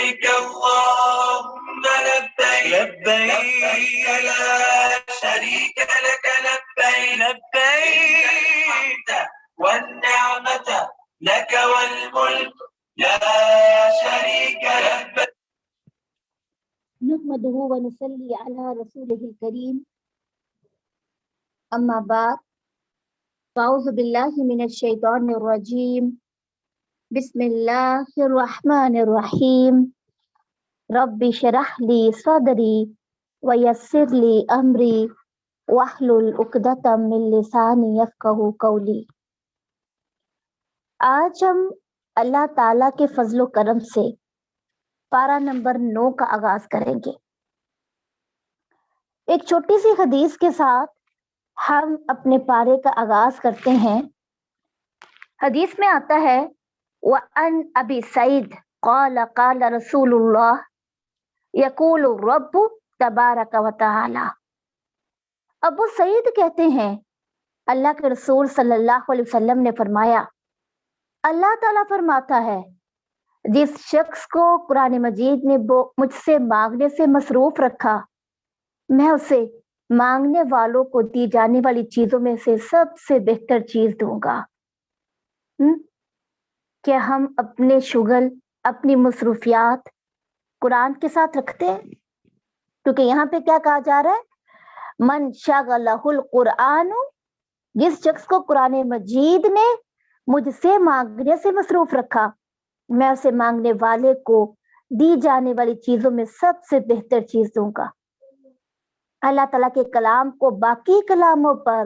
لبيك اللهم لبيك لبيك لا شريك لك لبيك لبيك والنعمة لك والملك لا شريك لك. نحمده ونصلي على رسوله الكريم أما بعد فأعوذ بالله من الشيطان الرجيم بسم الله الرحمن الرحيم رب اشرح لي صدري ويسر لي أمري واحلل عقدة من لساني يفقهوا قولي. آج ہم اللہ تعالیٰ کے فضل و کرم سے پارہ نمبر 9 کا آغاز کریں گے. ایک چھوٹی سی حدیث کے ساتھ ہم اپنے پارے کا آغاز کرتے ہیں. حدیث میں آتا ہے وَأَنْ أَبِي سَعِيدٍ قَالَ قَالَ رَسُولُ اللَّهِ يَقُولُ الرَّبُّ تَبَارَكَ وَتَعَالَى. ابو سعید کہتے ہیں اللہ کے رسول صلی اللہ علیہ وسلم نے فرمایا اللہ تعالیٰ فرماتا ہے جس شخص کو قرآن مجید نے مجھ سے مانگنے سے مصروف رکھا میں اسے مانگنے والوں کو دی جانے والی چیزوں میں سے سب سے بہتر چیز دوں گا. کیا ہم اپنے شغل اپنی مصروفیات قرآن کے ساتھ رکھتے ہیں؟ کیونکہ یہاں پہ کیا کہا جا رہا ہے من شغلہ القرآن، جس شخص کو قرآن مجید نے مجھ سے مانگنے سے مصروف رکھا میں اسے مانگنے والے کو دی جانے والی چیزوں میں سب سے بہتر چیز دوں گا. اللہ تعالیٰ کے کلام کو باقی کلاموں پر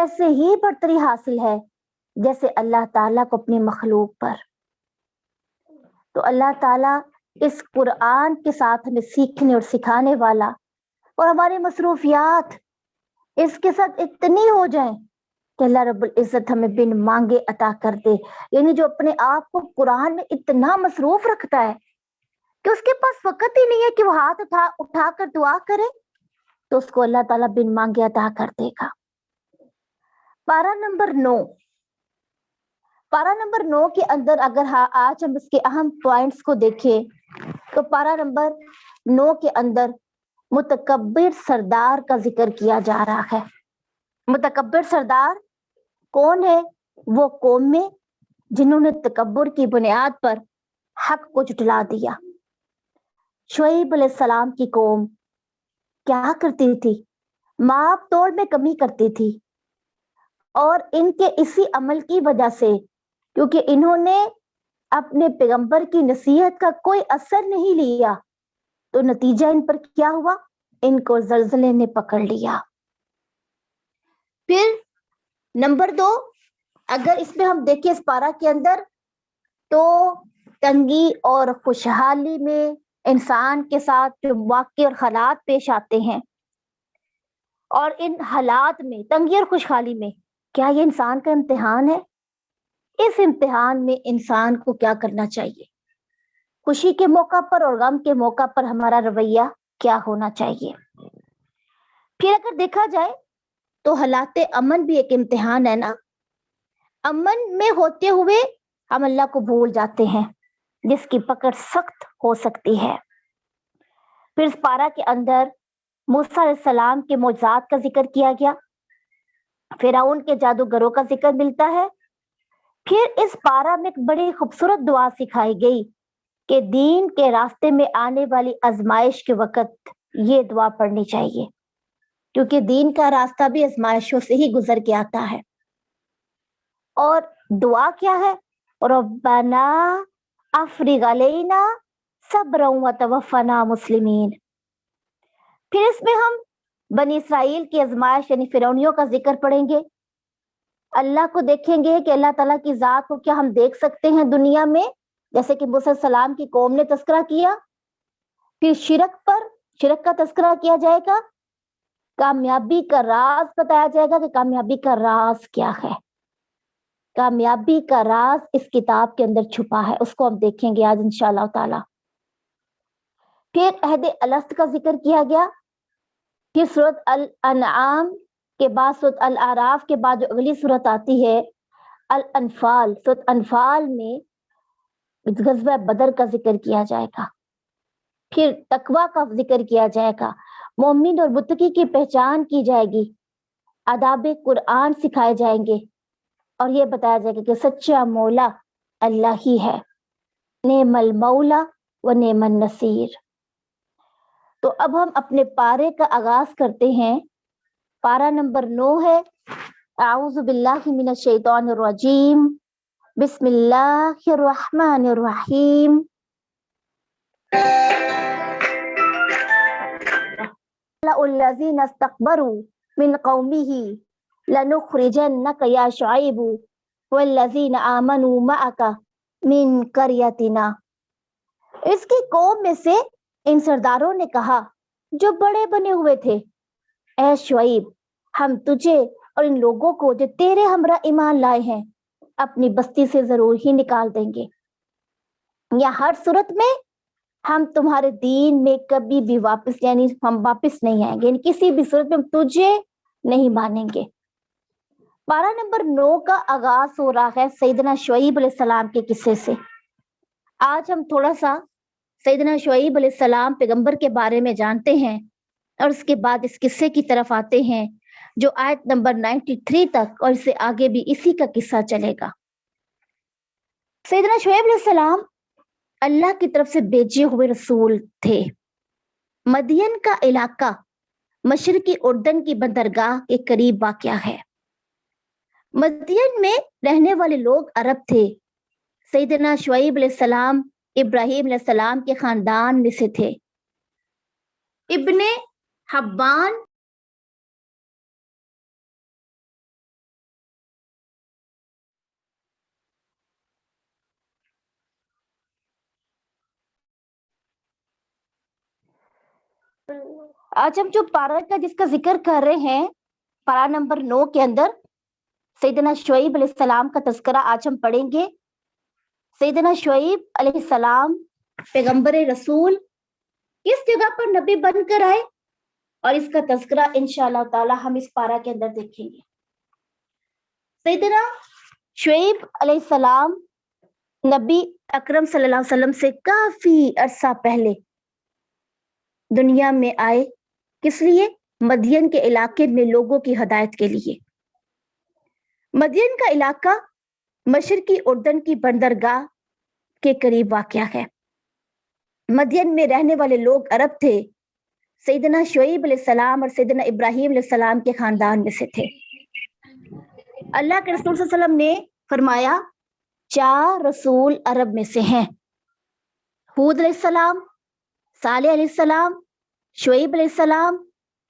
ایسے ہی برتری حاصل ہے جیسے اللہ تعالیٰ کو اپنی مخلوق پر. تو اللہ تعالیٰ اس قرآن کے ساتھ ہمیں سیکھنے اور سکھانے والا اور ہماری مصروفیات اس کے ساتھ اتنی ہو جائیں کہ اللہ رب العزت ہمیں بن مانگے عطا کر دے. یعنی جو اپنے آپ کو قرآن میں اتنا مصروف رکھتا ہے کہ اس کے پاس وقت ہی نہیں ہے کہ وہ ہاتھ اٹھا کر دعا کرے تو اس کو اللہ تعالیٰ بن مانگے عطا کر دے گا. پارہ نمبر 9 کے اندر اگر آج ہم اس کے اہم پوائنٹس کو دیکھیں تو پارہ نمبر 9 کے اندر متکبر سردار کا ذکر کیا جا رہا ہے. متکبر سردار کون ہے؟ وہ قوم میں جنہوں نے تکبر کی بنیاد پر حق کو جھٹلا دیا. شعیب علیہ السلام کی قوم کیا کرتی تھی؟ ماپ توڑ میں کمی کرتی تھی اور ان کے اسی عمل کی وجہ سے کیونکہ انہوں نے اپنے پیغمبر کی نصیحت کا کوئی اثر نہیں لیا تو نتیجہ ان پر کیا ہوا؟ ان کو زلزلے نے پکڑ لیا. پھر نمبر 2 اگر اس میں ہم دیکھیں اس پارہ کے اندر تو تنگی اور خوشحالی میں انسان کے ساتھ جو واقع اور حالات پیش آتے ہیں اور ان حالات میں تنگی اور خوشحالی میں کیا یہ انسان کا امتحان ہے؟ اس امتحان میں انسان کو کیا کرنا چاہیے؟ خوشی کے موقع پر اور غم کے موقع پر ہمارا رویہ کیا ہونا چاہیے؟ پھر اگر دیکھا جائے تو حالات امن بھی ایک امتحان ہے نا. امن میں ہوتے ہوئے ہم اللہ کو بھول جاتے ہیں جس کی پکڑ سخت ہو سکتی ہے. پھر اس پارہ کے اندر موسیٰ علیہ السلام کے معجزات کا ذکر کیا گیا. فرعون کے جادوگروں کا ذکر ملتا ہے. پھر اس پارہ میں ایک بڑی خوبصورت دعا سکھائی گئی کہ دین کے راستے میں آنے والی آزمائش کے وقت یہ دعا پڑھنی چاہیے کیونکہ دین کا راستہ بھی آزمائشوں سے ہی گزر کے آتا ہے. اور دعا کیا ہے؟ ربنا افرغ علینا صبرا وتوفنا مسلمین. پھر اس میں ہم بنی اسرائیل کی آزمائش یعنی فرعونیوں کا ذکر پڑھیں گے. اللہ کو دیکھیں گے کہ اللہ تعالیٰ کی ذات کو کیا ہم دیکھ سکتے ہیں دنیا میں جیسے کہ موسیٰ علیہ السلام کی قوم نے تذکرہ کیا. پھر شرک کا تذکرہ کیا جائے گا. کامیابی کا راز بتایا جائے گا کہ کامیابی کا راز کیا ہے. کامیابی کا راز اس کتاب کے اندر چھپا ہے اس کو ہم دیکھیں گے آج انشاءاللہ تعالی. پھر عہد الست کا ذکر کیا گیا. پھر سورۃ الانعام کے بعد سورۃ الاعراف کے بعد جو اگلی سورت آتی ہے الانفال، سورۃ انفال میں غزوہ بدر کا ذکر کیا جائے گا. پھر تقوی کا ذکر کیا جائے گا، مومن اور متقی کی پہچان کی جائے گی، آداب قرآن سکھائے جائیں گے، اور یہ بتایا جائے گا کہ سچا مولا اللہ ہی ہے، نعم المولا و نعم النصیر۔ تو اب ہم اپنے پارے کا آغاز کرتے ہیں۔ پارہ نمبر 9 ہے، اعوذ باللہ من الشیطان الرجیم، بسم اللہ الرحمن الرحیم۔ الذین استکبروا من قومہ لنخرجنک یا شعیب والذین آمنوا معک من قریتنا۔ اس کی قوم میں سے ان سرداروں نے کہا جو بڑے بنے ہوئے تھے، اے شعیب، ہم تجھے اور ان لوگوں کو جو تیرے ہمراہ ایمان لائے ہیں اپنی بستی سے ضرور ہی نکال دیں گے، یا ہر صورت میں ہم تمہارے دین میں کبھی بھی واپس، یعنی ہم واپس نہیں آئیں گے، یعنی کسی بھی صورت میں ہم تجھے نہیں مانیں گے۔ پارہ نمبر 9 کا آغاز ہو رہا ہے سیدنا شعیب علیہ السلام کے قصے سے۔ آج ہم تھوڑا سا سیدنا شعیب علیہ السلام پیغمبر کے بارے میں جانتے ہیں، اور اس کے بعد اس قصے کی طرف آتے ہیں جو آیت نمبر 93 تک، اور اس سے آگے بھی اسی کا قصہ چلے گا۔ سیدنا شعیب علیہ السلام اللہ کی طرف سے بھیجے ہوئے رسول تھے۔ مدین کا علاقہ مشرقی اردن کی بندرگاہ کے قریب واقع ہے۔ مدین میں رہنے والے لوگ عرب تھے۔ سیدنا شعیب علیہ السلام ابراہیم علیہ السلام کے خاندان میں سے تھے۔ ابن حبان آج ہم جو پارہ کا جس کا ذکر کر رہے ہیں، پارہ نمبر 9 کے اندر سیدنا شعیب علیہ السلام کا تذکرہ آج ہم پڑھیں گے۔ سیدنا شعیب علیہ السلام پیغمبر رسول کس جگہ پر نبی بن کر آئے، اور اس کا تذکرہ انشاءاللہ تعالی ہم اس پارہ کے اندر دیکھیں گے۔ سیدنا شعیب علیہ السلام نبی اکرم صلی اللہ علیہ وسلم سے کافی عرصہ پہلے دنیا میں آئے، کس لیے؟ مدین کے علاقے میں لوگوں کی ہدایت کے لیے۔ مدین کا علاقہ مشرقی اردن کی بندرگاہ کے قریب واقع ہے۔ مدین میں رہنے والے لوگ عرب تھے۔ سیدنا شعیب علیہ السلام اور سیدنا ابراہیم علیہ السلام کے خاندان میں سے تھے۔ اللہ کے رسول صلی اللہ علیہ وسلم نے فرمایا 4 رسول عرب میں سے ہیں، ہود علیہ السلام، صالح علیہ السلام، شعیب علیہ السلام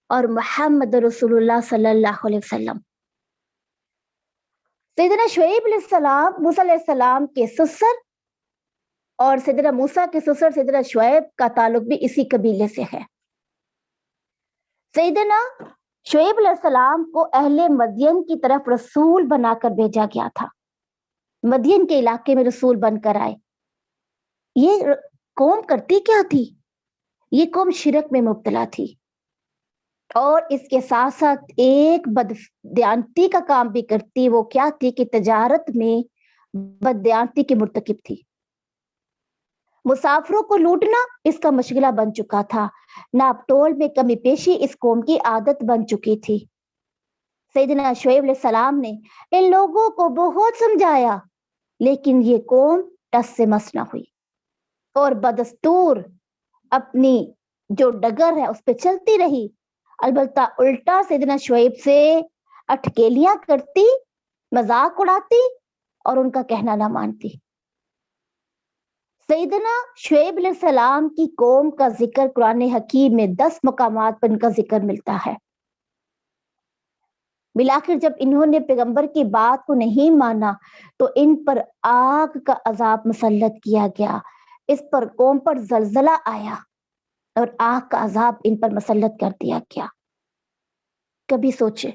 اور محمد رسول اللہ صلی اللہ علیہ وسلم۔ سیدنا شعیب علیہ السلام موسیٰ علیہ السلام کے سسر، اور سیدنا موسیٰ کے سسر سیدنا شعیب کا تعلق بھی اسی قبیلے سے ہے۔ سیدنا شعیب علیہ السلام کو اہل مدین کی طرف رسول بنا کر بھیجا گیا تھا۔ مدین کے علاقے میں رسول بن کر آئے۔ یہ قوم کرتی کیا تھی؟ یہ قوم شرک میں مبتلا تھی، اور اس کے ساتھ ساتھ ایک بددیانتی کا کام بھی کرتی۔ وہ کیا تھی کہ تجارت میں بددیانتی کی مرتکب تھی۔ مسافروں کو لوٹنا اس کا مشغلہ بن چکا تھا۔ ناپ تول میں کمی پیشی اس قوم کی عادت بن چکی تھی۔ سیدنا شعیب علیہ السلام نے ان لوگوں کو بہت سمجھایا، لیکن یہ قوم ٹس سے مس نہ ہوئی، اور بدستور اپنی جو ڈگر ہے اس پہ چلتی رہی۔ البتہ الٹا سیدنا شعیب سے اٹکیلیاں کرتی، مذاق اڑاتی اور ان کا کہنا نہ مانتی۔ سیدنا شعیب علیہ السلام کی قوم کا ذکر قرآن حکیم میں 10 مقامات پر ان کا ذکر ملتا ہے۔ بالآخر جب انہوں نے پیغمبر کی بات کو نہیں مانا تو ان پر آگ کا عذاب مسلط کیا گیا، اس پر قوم پر زلزلہ آیا اور آگ کا عذاب ان پر مسلط کر دیا گیا۔ کبھی سوچے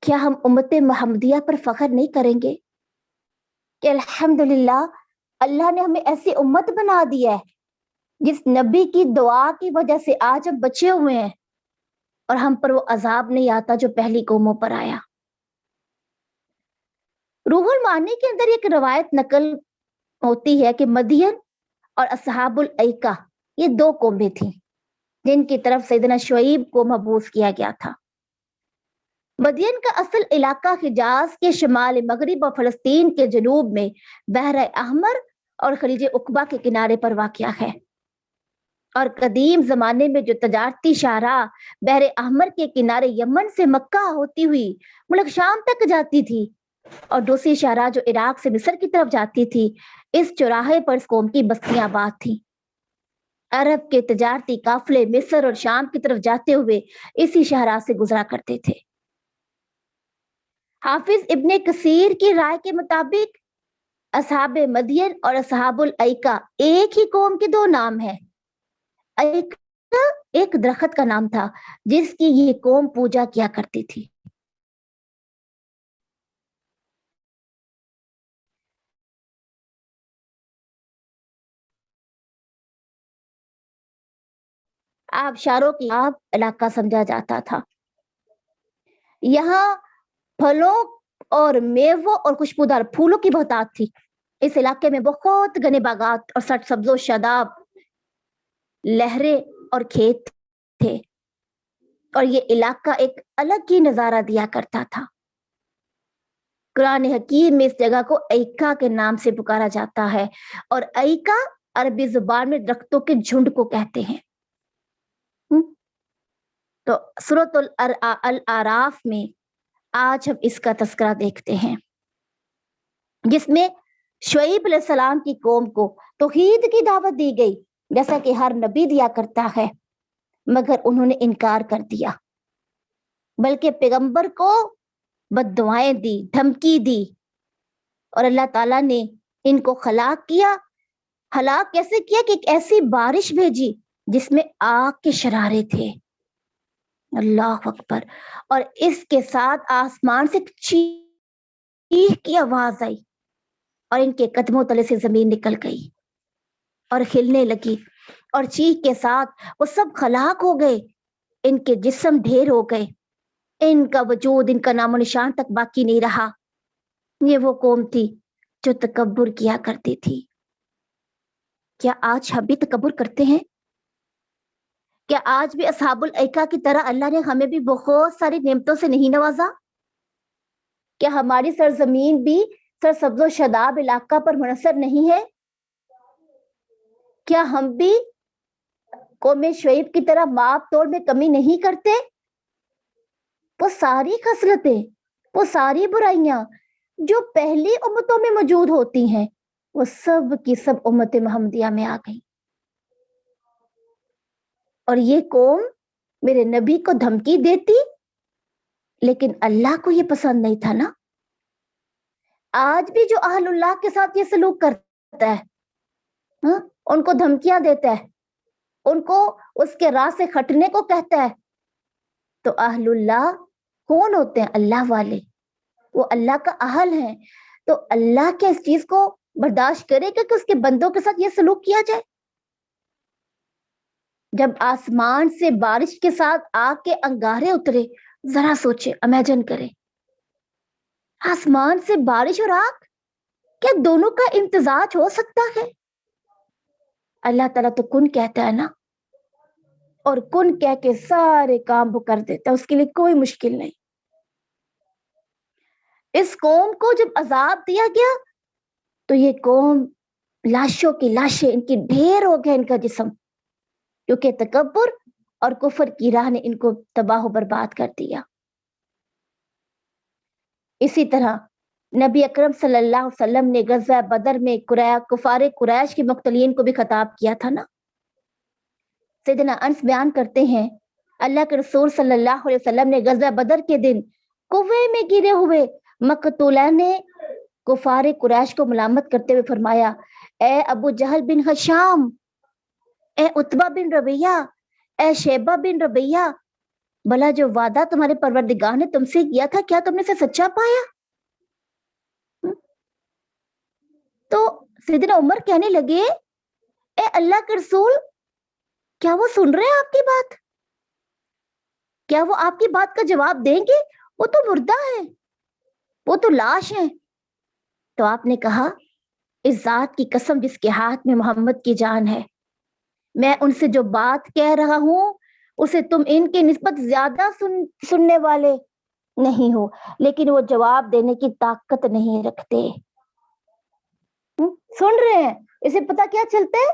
کیا ہم امت محمدیہ پر فخر نہیں کریں گے کہ الحمدللہ اللہ نے ہمیں ایسی امت بنا دی ہے جس نبی کی دعا کی وجہ سے آج ہم بچے ہوئے ہیں، اور ہم پر وہ عذاب نہیں آتا جو پہلی قوموں پر آیا۔ روح المعانی کے اندر ایک روایت نقل ہوتی ہے کہ مدین اور اصحاب الایکہ یہ 2 قومیں تھیں جن کی طرف سیدنا شعیب کو مبعوث کیا گیا تھا۔ مدین کا اصل علاقہ حجاز کے شمال مغرب اور فلسطین کے جنوب میں بحر احمر اور خلیج عقبہ کے کنارے پر واقع ہے، اور قدیم زمانے میں جو تجارتی شاہراہ بحر احمر کے کنارے یمن سے مکہ ہوتی ہوئی ملک شام تک جاتی تھی اور دوسری شاہراہ جو عراق سے مصر کی طرف جاتی تھی، اس چوراہے پر اس قوم کی بستیاں آباد تھیں۔ عرب کے تجارتی قافلے مصر اور شام کی طرف جاتے ہوئے اسی شاہراہ سے گزرا کرتے تھے۔ حافظ ابن کثیر کی رائے کے مطابق اصحاب مدین اور اصحاب الایکا ایک ہی قوم کے 2 نام ہیں۔ ایکا ایک درخت کا نام تھا جس کی یہ قوم پوجا کیا کرتی تھی۔ آبشاروں کی آب علاقہ سمجھا جاتا تھا۔ یہاں پھلوں اور میووں اور خوشبودار پھولوں کی بہتات تھی۔ اس علاقے میں بہت گھنے باغات اور سٹ سبز و شاداب لہریں اور کھیت تھے، اور یہ علاقہ ایک الگ ہی نظارہ دیا کرتا تھا۔ قرآن حکیم میں اس جگہ کو ایکا کے نام سے پکارا جاتا ہے، اور ایکا عربی زبان میں درختوں کے جھنڈ کو کہتے ہیں۔ تو سورۃ الاعراف میں آج ہم اس کا تذکرہ دیکھتے ہیں، جس میں شعیب علیہ السلام کی قوم کو توحید کی دعوت دی گئی، جیسا کہ ہر نبی دیا کرتا ہے، مگر انہوں نے انکار کر دیا، بلکہ پیغمبر کو بد دعائیں دی، دھمکی دی، اور اللہ تعالیٰ نے ان کو ہلاک کیا۔ ہلاک کیسے کیا کہ ایک ایسی بارش بھیجی جس میں آگ کے شرارے تھے، اللہ اکبر، اور اس کے ساتھ آسمان سے چیخ کی آواز آئی اور ان کے قدموں تلے سے زمین نکل گئی اور ہلنے لگی، اور چیخ کے ساتھ وہ سب ہلاک ہو گئے، ان کے جسم ڈھیر ہو گئے، ان کا وجود، ان کا نام و نشان تک باقی نہیں رہا۔ یہ وہ قوم تھی جو تکبر کیا کرتی تھی۔ کیا آج ہم بھی تکبر کرتے ہیں؟ کیا آج بھی اصحاب الایکا کی طرح اللہ نے ہمیں بھی بہت ساری نعمتوں سے نہیں نوازا؟ کیا ہماری سرزمین بھی سرسبز و شاداب علاقہ پر منحصر نہیں ہے؟ کیا ہم بھی قوم شعیب کی طرح ماپ توڑ میں کمی نہیں کرتے؟ وہ ساری خصلتیں، وہ ساری برائیاں جو پہلی امتوں میں موجود ہوتی ہیں، وہ سب کی سب امت محمدیہ میں آ گئی، اور یہ قوم میرے نبی کو دھمکی دیتی، لیکن اللہ کو یہ پسند نہیں تھا نا۔ آج بھی جو اہل اللہ کے ساتھ یہ سلوک کرتا ہے، ان کو دھمکیاں دیتا ہے، ان کو اس کے راہ سے ہٹنے کو کہتا ہے، تو اہل اللہ کون ہوتے ہیں؟ اللہ والے، وہ اللہ کا اہل ہیں۔ تو اللہ کیا اس چیز کو برداشت کرے گا کہ اس کے بندوں کے ساتھ یہ سلوک کیا جائے؟ جب آسمان سے بارش کے ساتھ آگ کے انگارے اترے، ذرا سوچے، امیجن کرے، آسمان سے بارش اور آگ، کیا دونوں کا امتزاج ہو سکتا ہے؟ اللہ تعالیٰ تو کن کہتا ہے نا، اور کن کہہ کے سارے کام وہ کر دیتا ہے، اس کے لیے کوئی مشکل نہیں۔ اس قوم کو جب عذاب دیا گیا تو یہ قوم لاشوں کی لاشیں، ان کی ڈھیر ہو گیا ان کا جسم، کیونکہ تکبر اور کفر کی راہ نے ان کو تباہ و برباد کر دیا۔ اسی طرح نبی اکرم صلی اللہ علیہ وسلم نے غزوہ بدر میں کفار قریش کے مقتولین کو بھی خطاب کیا تھا نا۔ سیدنا انس بیان کرتے ہیں، اللہ کے رسول صلی اللہ علیہ وسلم نے غزوہ بدر کے دن کنویں میں گرے ہوئے مقتولین نے کفار قریش کو ملامت کرتے ہوئے فرمایا، اے ابو جہل بن ہشام، اے عتبہ بن ربیہ، اے شیبہ بن ربیہ، بھلا جو وعدہ تمہارے پروردگار نے تم سے کیا تھا، کیا تم نے اسے سچا پایا؟ تو سیدنا عمر کہنے لگے، اے اللہ کے رسول، کیا وہ سن رہے ہیں آپ کی بات؟ کیا وہ آپ کی بات کا جواب دیں گے؟ وہ تو مردہ ہے، وہ تو لاش ہے۔ تو آپ نے کہا، اس ذات کی قسم جس کے ہاتھ میں محمد کی جان ہے، میں ان سے جو بات کہہ رہا ہوں اسے تم ان کی نسبت زیادہ سننے والے نہیں ہو، لیکن وہ جواب دینے کی طاقت نہیں رکھتے۔ سن رہے ہیں؟ اسے پتا کیا چلتا ہے؟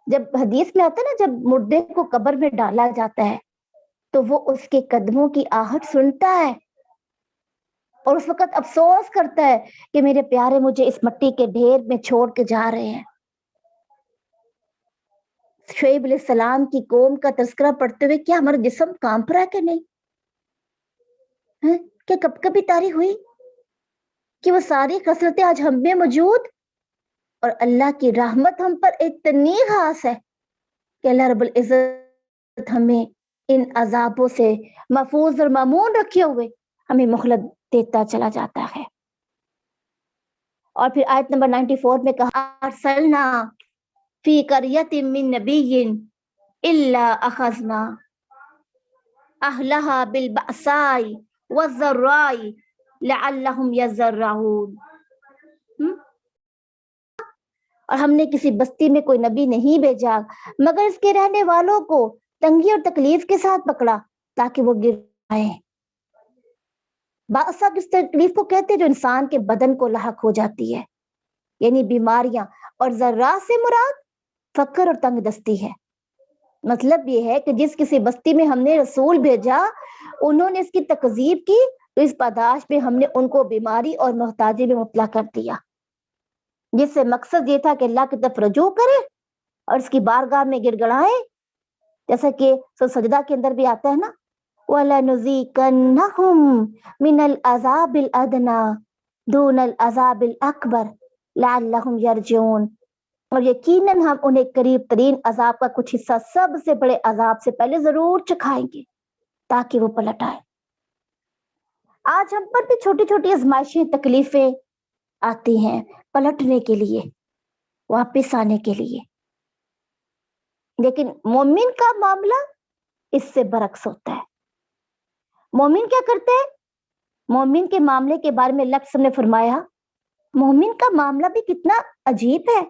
جب حدیث میں آتا ہے نا، جب مردے کو قبر میں ڈالا جاتا ہے تو وہ اس کے قدموں کی آہٹ سنتا ہے اور اس وقت افسوس کرتا ہے کہ میرے پیارے مجھے اس مٹی کے ڈھیر میں چھوڑ کے جا رہے ہیں۔ شعیب علیہ السلام کی قوم کا تذکرہ پڑھتے ہوئے کیا ہمارا جسم کانپ رہا ہے کہ نہیں؟ کیا کب کبھی تاری ہوئی کہ وہ ساری خصلتیں آج ہم میں موجود، اور اللہ کی رحمت ہم پر اتنی خاص ہے کہ اللہ رب العزت ہمیں ان عذابوں سے محفوظ اور مامون رکھے ہوئے ہمیں مہلت دیتا چلا جاتا ہے۔ اور پھر آیت نمبر 94 میں کہا ارسلنا فی قریۃ من نبی الا اخذنا اہلہا بالبأساء والضراء لعلہم یضرعون۔ اور ہم نے کسی بستی میں کوئی نبی نہیں بھیجا مگر اس کے رہنے والوں کو تنگی اور تکلیف کے ساتھ پکڑا تاکہ وہ گر آئیں۔ بأسا کس تکلیف کو کہتے ہیں جو انسان کے بدن کو لاحق ہو جاتی ہے، یعنی بیماریاں، اور ذرا سے مراد فقر اور تنگ دستی ہے۔ مطلب یہ ہے کہ جس کسی بستی میں ہم نے رسول بھیجا انہوں نے اس کی تکذیب کی تو اس پاداش میں ہم نے ان کو بیماری اور محتاجی میں مبتلا کر دیا، جس سے مقصد یہ تھا کہ اللہ کی طرف رجوع کرے اور اس کی بارگاہ میں گڑ گڑائے، جیسا کہ سجدہ کے اندر بھی آتا ہے نا وَلَنُذِيقَنَّهُمْ مِنَ الْعَذَابِ الْأَدْنَى دُونَ الْعَذَابِ الْأَكْبَرِ لَعَلَّهُمْ يَرْجِعُونَ، اور یقیناً ہم انہیں قریب ترین عذاب کا کچھ حصہ سب سے بڑے عذاب سے پہلے ضرور چکھائیں گے تاکہ وہ پلٹ آئے۔ آج ہم پر بھی چھوٹی چھوٹی آزمائشیں، تکلیفیں آتی ہیں پلٹنے کے لیے، واپس آنے کے لیے، لیکن مومن کا معاملہ اس سے برعکس ہوتا ہے۔ مومن کیا کرتے ہیں؟ مومن کے معاملے کے بارے میں اللہ نے فرمایا مومن کا معاملہ بھی کتنا عجیب ہے۔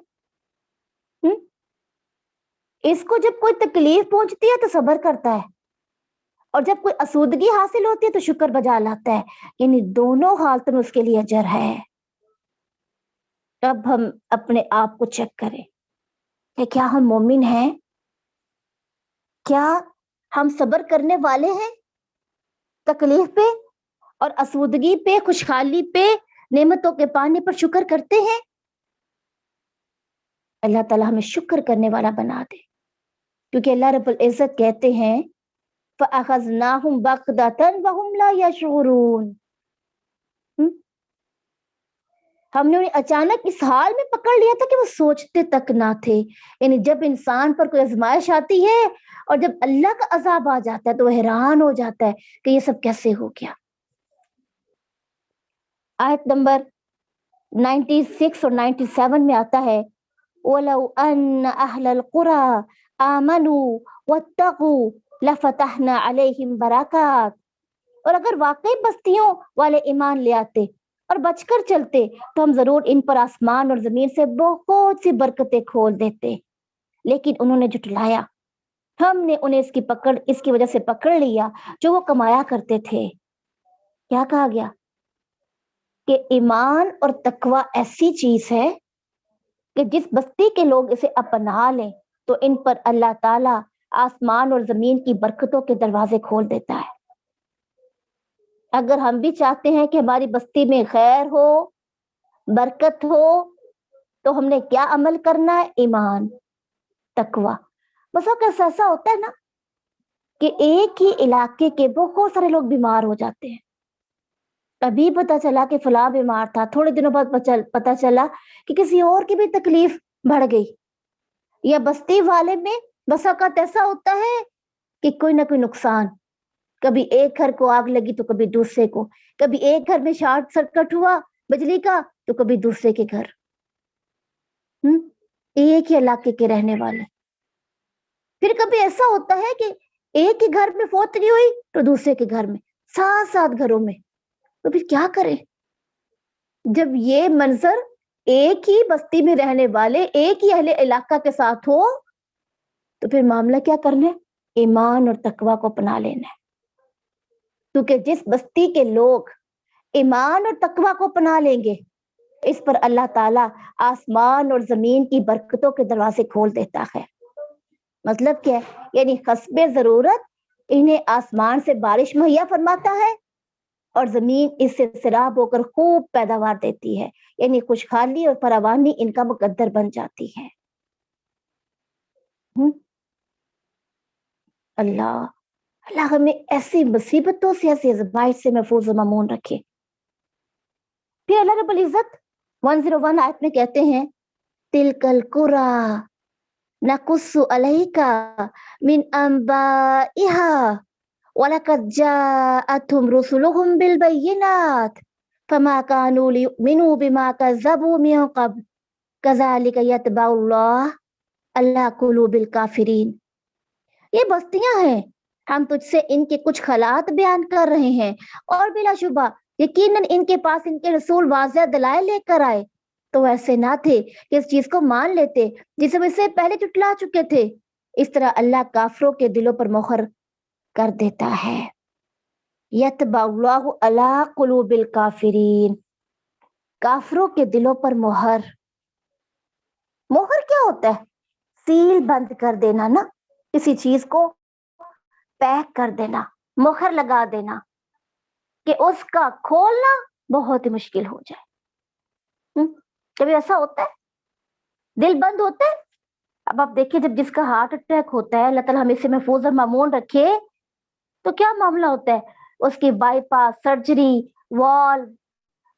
اس کو جب کوئی تکلیف پہنچتی ہے تو صبر کرتا ہے، اور جب کوئی اسودگی حاصل ہوتی ہے تو شکر بجا لاتا ہے، یعنی دونوں حالتوں میں اس کے لیے اجر ہے۔ تب ہم اپنے آپ کو چیک کریں کہ کیا ہم مومن ہیں؟ کیا ہم صبر کرنے والے ہیں تکلیف پہ اور اسودگی پہ، خوشحالی پہ، نعمتوں کے پانے پر شکر کرتے ہیں؟ اللہ تعالیٰ ہمیں شکر کرنے والا بنا دے، کیونکہ اللہ رب العزت کہتے ہیں فَأَخَذْنَاهُمْ بَغْتَةً وَهُمْ لَا يَشْعُرُونَ، ہم نے انہیں اچانک اس حال میں پکڑ لیا تھا کہ وہ سوچتے تک نہ تھے۔ یعنی جب انسان پر کوئی آزمائش آتی ہے اور جب اللہ کا عذاب آ جاتا ہے تو وہ حیران ہو جاتا ہے کہ یہ سب کیسے ہو گیا۔ آیت نمبر 96 اور 97 میں آتا ہے وَلَوْ أَنَّ أَهْلَ الْقُرَىٰ آمَنُوا وَاتَّقُوا لَفَتَحْنَا عَلَيْهِمْ بَرَكَاتٍ، اور اگر واقعی بستیوں والے ایمان لے آتے اور بچ کر چلتے تو ہم ضرور ان پر آسمان اور زمین سے بہت سی برکتیں کھول دیتے، لیکن انہوں نے جھٹلایا، ہم نے انہیں اس کی وجہ سے پکڑ لیا جو وہ کمایا کرتے تھے۔ کیا کہا گیا؟ کہ ایمان اور تقوی ایسی چیز ہے کہ جس بستی کے لوگ اسے اپنا لیں تو ان پر اللہ تعالیٰ آسمان اور زمین کی برکتوں کے دروازے کھول دیتا ہے۔ اگر ہم بھی چاہتے ہیں کہ ہماری بستی میں خیر ہو، برکت ہو، تو ہم نے کیا عمل کرنا ہے؟ ایمان، تقوی۔ بس اوقات ایسا ہوتا ہے نا کہ ایک ہی علاقے کے بہت سارے لوگ بیمار ہو جاتے ہیں، ابھی پتا چلا کہ فلاں بیمار تھا، تھوڑے دنوں بعد پتا چلا کہ کسی اور کی بھی تکلیف بڑھ گئی، یا بستی والے میں بس اوقات ایسا ہوتا ہے کہ کوئی نہ کوئی نقصان، کبھی ایک گھر کو آگ لگی تو کبھی دوسرے کو، کبھی ایک گھر میں شارٹ سرکٹ ہوا بجلی کا تو کبھی دوسرے کے گھر، ایک ہی علاقے کے رہنے والے۔ پھر کبھی ایسا ہوتا ہے کہ ایک ہی گھر میں فوتگی ہوئی تو دوسرے کے گھر میں، ساتھ ساتھ گھروں میں، تو پھر کیا کریں؟ جب یہ منظر ایک ہی بستی میں رہنے والے، ایک ہی اہل علاقہ کے ساتھ ہو تو پھر معاملہ کیا کرنا ہے؟ ایمان اور تقوی کو اپنا لینا ہے. کیونکہ جس بستی کے لوگ ایمان اور تقوی کو اپنا لیں گے اس پر اللہ تعالیٰ آسمان اور زمین کی برکتوں کے دروازے کھول دیتا ہے. مطلب کیا ہے؟ یعنی حسب ضرورت انہیں آسمان سے بارش مہیا فرماتا ہے اور زمین اس سے سیراب ہو کر خوب پیداوار دیتی ہے. یعنی خوشحالی اور فراوانی ان کا مقدر بن جاتی ہے. اللہ ہمیں ایسی مصیبتوں سے ایسی آزمائش سے محفوظ و مامون رکھے. پھر اللہ رب العزت 101 آیت میں کہتے ہیں تلک القری نقص علیک من انبائها وَلَقَدْ جَاءَتْهُمْ رُسُلُهُمْ بِالْبَيِّنَاتِ فَمَا كَانُوا لِيُؤْمِنُوا بِمَا كَذَّبُوا مِن قَبْلُ كَذَلِكَ يَطْبَعُ اللَّهُ عَلَىٰ قُلُوبِ الْكَافِرِينَ. یہ بستیاں ہیں، ہم تجھ سے ان کے کچھ حالات بیان کر رہے ہیں اور بلا شبہ یقیناً ان کے پاس ان کے رسول واضح دلائل لے کر آئے تو ایسے نہ تھے کہ اس چیز کو مان لیتے جسے وہ اس سے پہلے جھٹلا چکے تھے. اس طرح اللہ کافروں کے دلوں پر مہر کر دیتا ہے. یتبع اللہ علی قلوب الکافرین، کافروں کے دلوں پر مہر. مہر کیا ہوتا ہے؟ سیل بند کر دینا نا، کسی چیز کو پیک کر دینا، مہر لگا دینا کہ اس کا کھولنا بہت ہی مشکل ہو جائے. کبھی ایسا ہوتا ہے دل بند ہوتا ہے. اب آپ دیکھیں جب جس کا ہارٹ اٹیک ہوتا ہے، اللہ تعالیٰ ہمیں سے محفوظ اور مامون رکھے، تو کیا معاملہ ہوتا ہے؟ اس کی بائی پاس سرجری، وال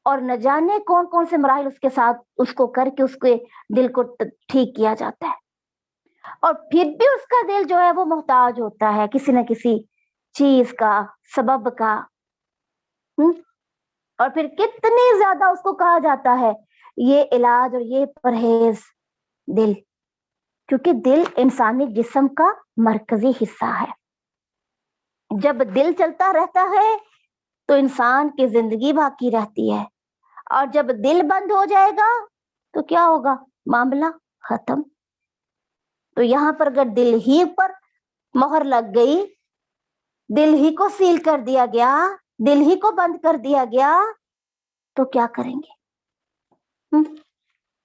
اور نہ جانے کون کون سے مراحل اس کے ساتھ اس کو کر کے اس کے دل کو ٹھیک کیا جاتا ہے. اور پھر بھی اس کا دل جو ہے وہ محتاج ہوتا ہے کسی نہ کسی چیز کا، سبب کا. اور پھر کتنی زیادہ اس کو کہا جاتا ہے یہ علاج اور یہ پرہیز دل، کیونکہ دل انسانی جسم کا مرکزی حصہ ہے. جب دل چلتا رہتا ہے تو انسان کی زندگی باقی رہتی ہے، اور جب دل بند ہو جائے گا تو کیا ہوگا؟ معاملہ ختم. تو یہاں پر اگر دل ہی پر مہر لگ گئی، دل ہی کو سیل کر دیا گیا، دل ہی کو بند کر دیا گیا، تو کیا کریں گے؟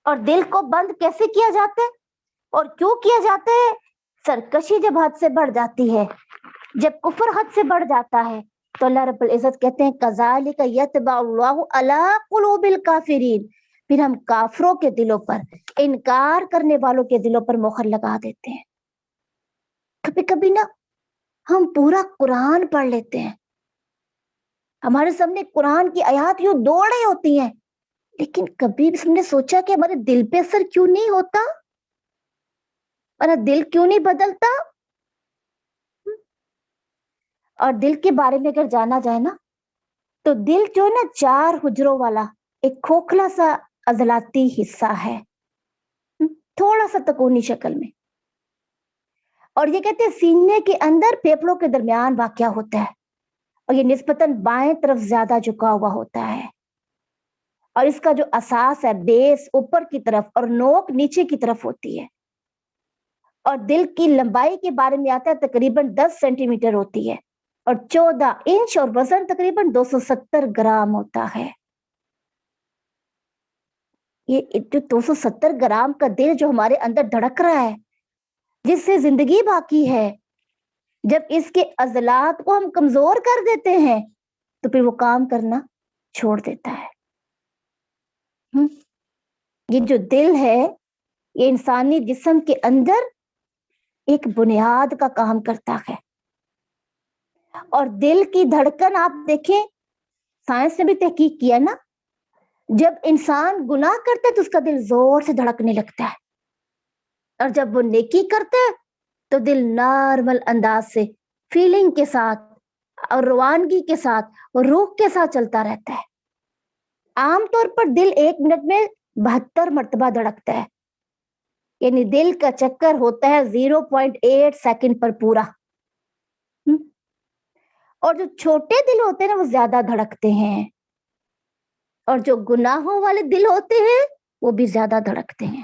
اور دل کو بند کیسے کیا جاتا ہے اور کیوں کیا جاتا ہے؟ سرکشی جب حد سے بڑھ جاتی ہے، جب کفر حد سے بڑھ جاتا ہے، تو اللہ رب العزت کہتے ہیں کذالک یطبع اللہ علی قلوب الکافرین، پھر ہم کافروں کے دلوں پر، انکار کرنے والوں کے دلوں پر مہر لگا دیتے ہیں. کبھی کبھی نا ہم پورا قرآن پڑھ لیتے ہیں، ہمارے سامنے قرآن کی آیات یوں دوڑ رہی ہوتی ہیں، لیکن کبھی بھی ہم نے سوچا کہ ہمارے دل پہ اثر کیوں نہیں ہوتا، ہمارا دل کیوں نہیں بدلتا؟ اور دل کے بارے میں اگر جانا جائے نا تو دل جو نا 4 حجروں والا ایک کھوکھلا سا عضلاتی حصہ ہے، تھوڑا سا تکونی شکل میں، اور یہ کہتے ہیں سینے کے اندر پھیپھڑوں کے درمیان واقع ہوتا ہے، اور یہ نسبتاً بائیں طرف زیادہ جھکا ہوا ہوتا ہے، اور اس کا جو اساس ہے بیس اوپر کی طرف اور نوک نیچے کی طرف ہوتی ہے. اور دل کی لمبائی کے بارے میں آتا ہے تقریباً 10 سینٹی میٹر ہوتی ہے اور 14 انچ، اور وزن تقریباً 270 گرام ہوتا ہے. یہ جو 270 گرام کا دل جو ہمارے اندر دھڑک رہا ہے، جس سے زندگی باقی ہے، جب اس کے عضلات کو ہم کمزور کر دیتے ہیں تو پھر وہ کام کرنا چھوڑ دیتا ہے. یہ جو دل ہے یہ انسانی جسم کے اندر ایک بنیاد کا کام کرتا ہے. اور دل کی دھڑکن آپ دیکھیں، سائنس نے بھی تحقیق کیا نا، جب انسان گناہ کرتا ہے تو اس کا دل زور سے دھڑکنے لگتا ہے، اور جب وہ نیکی کرتا ہے تو دل نارمل انداز سے فیلنگ کے ساتھ اور روانگی کے ساتھ اور روح کے ساتھ چلتا رہتا ہے. عام طور پر دل 1 منٹ میں 72 مرتبہ دھڑکتا ہے، یعنی دل کا چکر ہوتا ہے 0.8 سیکنڈ پر پورا. اور جو چھوٹے دل ہوتے ہیں نا وہ زیادہ دھڑکتے ہیں، اور جو گناہوں والے دل ہوتے ہیں وہ بھی زیادہ دھڑکتے ہیں.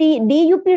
DUP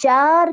4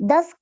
10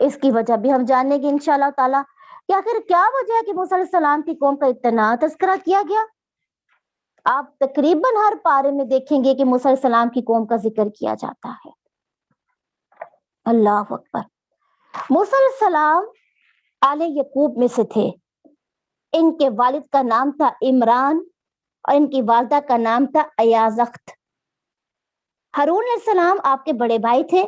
اس کی وجہ بھی ہم جانیں گے انشاءاللہ تعالیٰ کہ آخر کیا وجہ ہے کہ موسیٰ علیہ السلام کی قوم کا اتنا تذکرہ کیا گیا. آپ تقریباً ہر پارے میں دیکھیں گے کہ موسیٰ علیہ السلام کی قوم کا ذکر کیا جاتا ہے. اللہ اکبر. موسیٰ علیہ السلام آل یعقوب میں سے تھے. ان کے والد کا نام تھا عمران اور ان کی والدہ کا نام تھا ایازخت. ہارون علیہ السلام آپ کے بڑے بھائی تھے.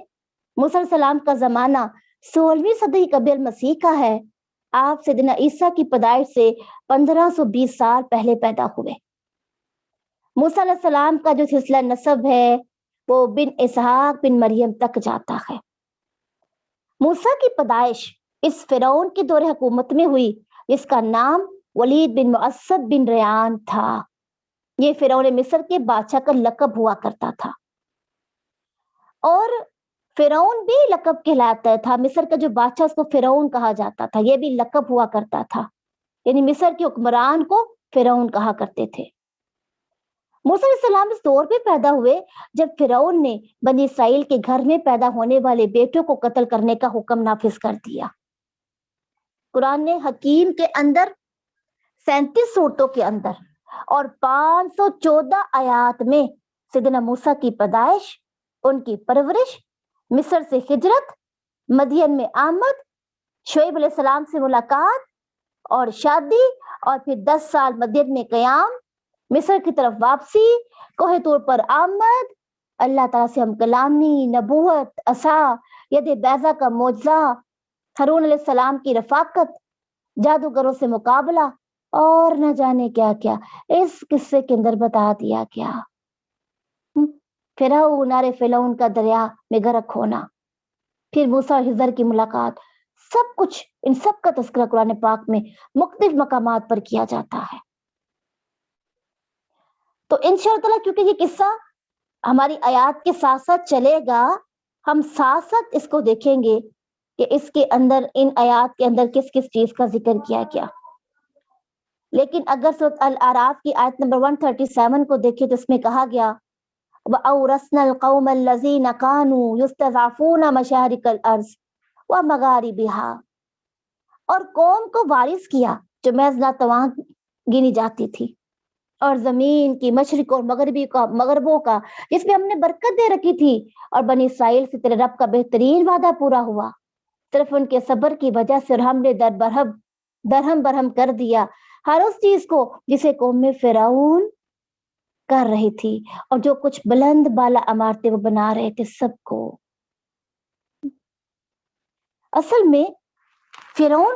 موسیٰ علیہ السلام کا زمانہ 16ویں صدی قبل المسیح کا ہے. آپ سیدنا عیسیٰ کی پیدائش سے 1520 سال پہلے پیدا ہوئے. موسیٰ علیہ السلام کا جو سلسلہ نسب ہے وہ بن اسحاق بن مریم تک جاتا ہے. موسیٰ کی پیدائش اس فرعون کے دور حکومت میں ہوئی جس کا نام ولید بن معصب بن ریان تھا. یہ فرعون مصر کے بادشاہ کا لقب ہوا کرتا تھا اور فرعون بھی لقب کہلاتا تھا. مصر کا جو بادشاہ اس کو فرعون کہا جاتا تھا, یہ بھی لقب ہوا کرتا تھا. یعنی مصر کے حکمران کو فرعون کہا کرتے تھے. موسیٰ علیہ السلام اس دور پہ پیدا ہوئے جب فرعون نے بنی اسرائیل کے گھر میں پیدا ہونے والے بیٹوں کو قتل کرنے کا حکم نافذ کر دیا. قرآن حکیم کے اندر 37 صورتوں کے اندر اور 514 آیات میں سیدنا موسیٰ کی پیدائش, ان کی پرورش, مصر سے ہجرت, مدین میں آمد, شعیب علیہ السلام سے ملاقات اور شادی, اور پھر 10 سال مدین میں قیام, مصر کی طرف واپسی, کوہ طور پر آمد, اللہ تعالیٰ سے ہم کلامی, نبوت, عصا, ید بیضا کا معجزہ, ہارون علیہ السلام کی رفاقت, جادوگروں سے مقابلہ اور نہ جانے کیا کیا اس قصے کے اندر بتا دیا گیا. فرعون کا دریا میں غرق ہونا, پھر موسیٰ اور خضر کی ملاقات, سب کچھ ان سب کا تذکرہ قرآن پاک میں مختلف مقامات پر کیا جاتا ہے. تو انشاءاللہ تعالیٰ کیونکہ یہ قصہ ہماری آیات کے ساتھ ساتھ چلے گا, ہم ساتھ ساتھ اس کو دیکھیں گے کہ اس کے اندر, ان آیات کے اندر کس کس چیز کا ذکر کیا گیا. لیکن اگر سورۃ الاعراف کی آیت نمبر 137 کو دیکھیں تو اس میں کہا گیا وَأَوْرَثْنَا الْقَوْمَ الَّذِينَ كَانُوا يُسْتَضْعَفُونَ مَشَارِقَ الْأَرْضِ وَمَغَارِبِهَا, اور قوم کو وارث کیا جو محض ناتواں گنی جاتی تھی, اور زمین کی مشرق اور مغربوں کا جس میں ہم نے برکت دے رکھی تھی, اور بنی اسرائیل سے تیرے رب کا بہترین وعدہ پورا ہوا صرف ان کے صبر کی وجہ سے, اور ہم نے درہم برہم کر دیا ہر اس چیز کو جسے قوم میں فرعون کر رہی تھی, اور جو کچھ بلند بالا عمارتیں وہ بنا رہے تھے سب کو. اصل میں فرعون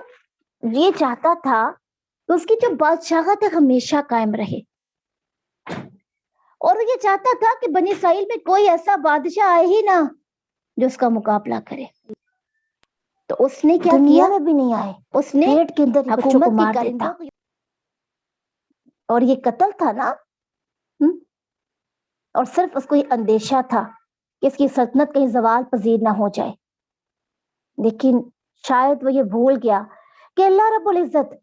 یہ چاہتا تھا کہ اس کی جو بادشاہت ہے ہمیشہ قائم رہے, اور یہ چاہتا تھا کہ بنی اسرائیل میں کوئی ایسا بادشاہ آئے ہی نہ جو اس کا مقابلہ کرے. تو اس نے کیا کیا, میں بھی نہیں آئے, اس نے پیٹ کے اندر حکومت کو مار دیتا. اور یہ قتل تھا نا, اور صرف اس کو یہ اندیشہ تھا کہ اس کی سلطنت کہیں زوال پذیر نہ ہو جائے. لیکن شاید وہ یہ بھول گیا کہ اللہ رب العزت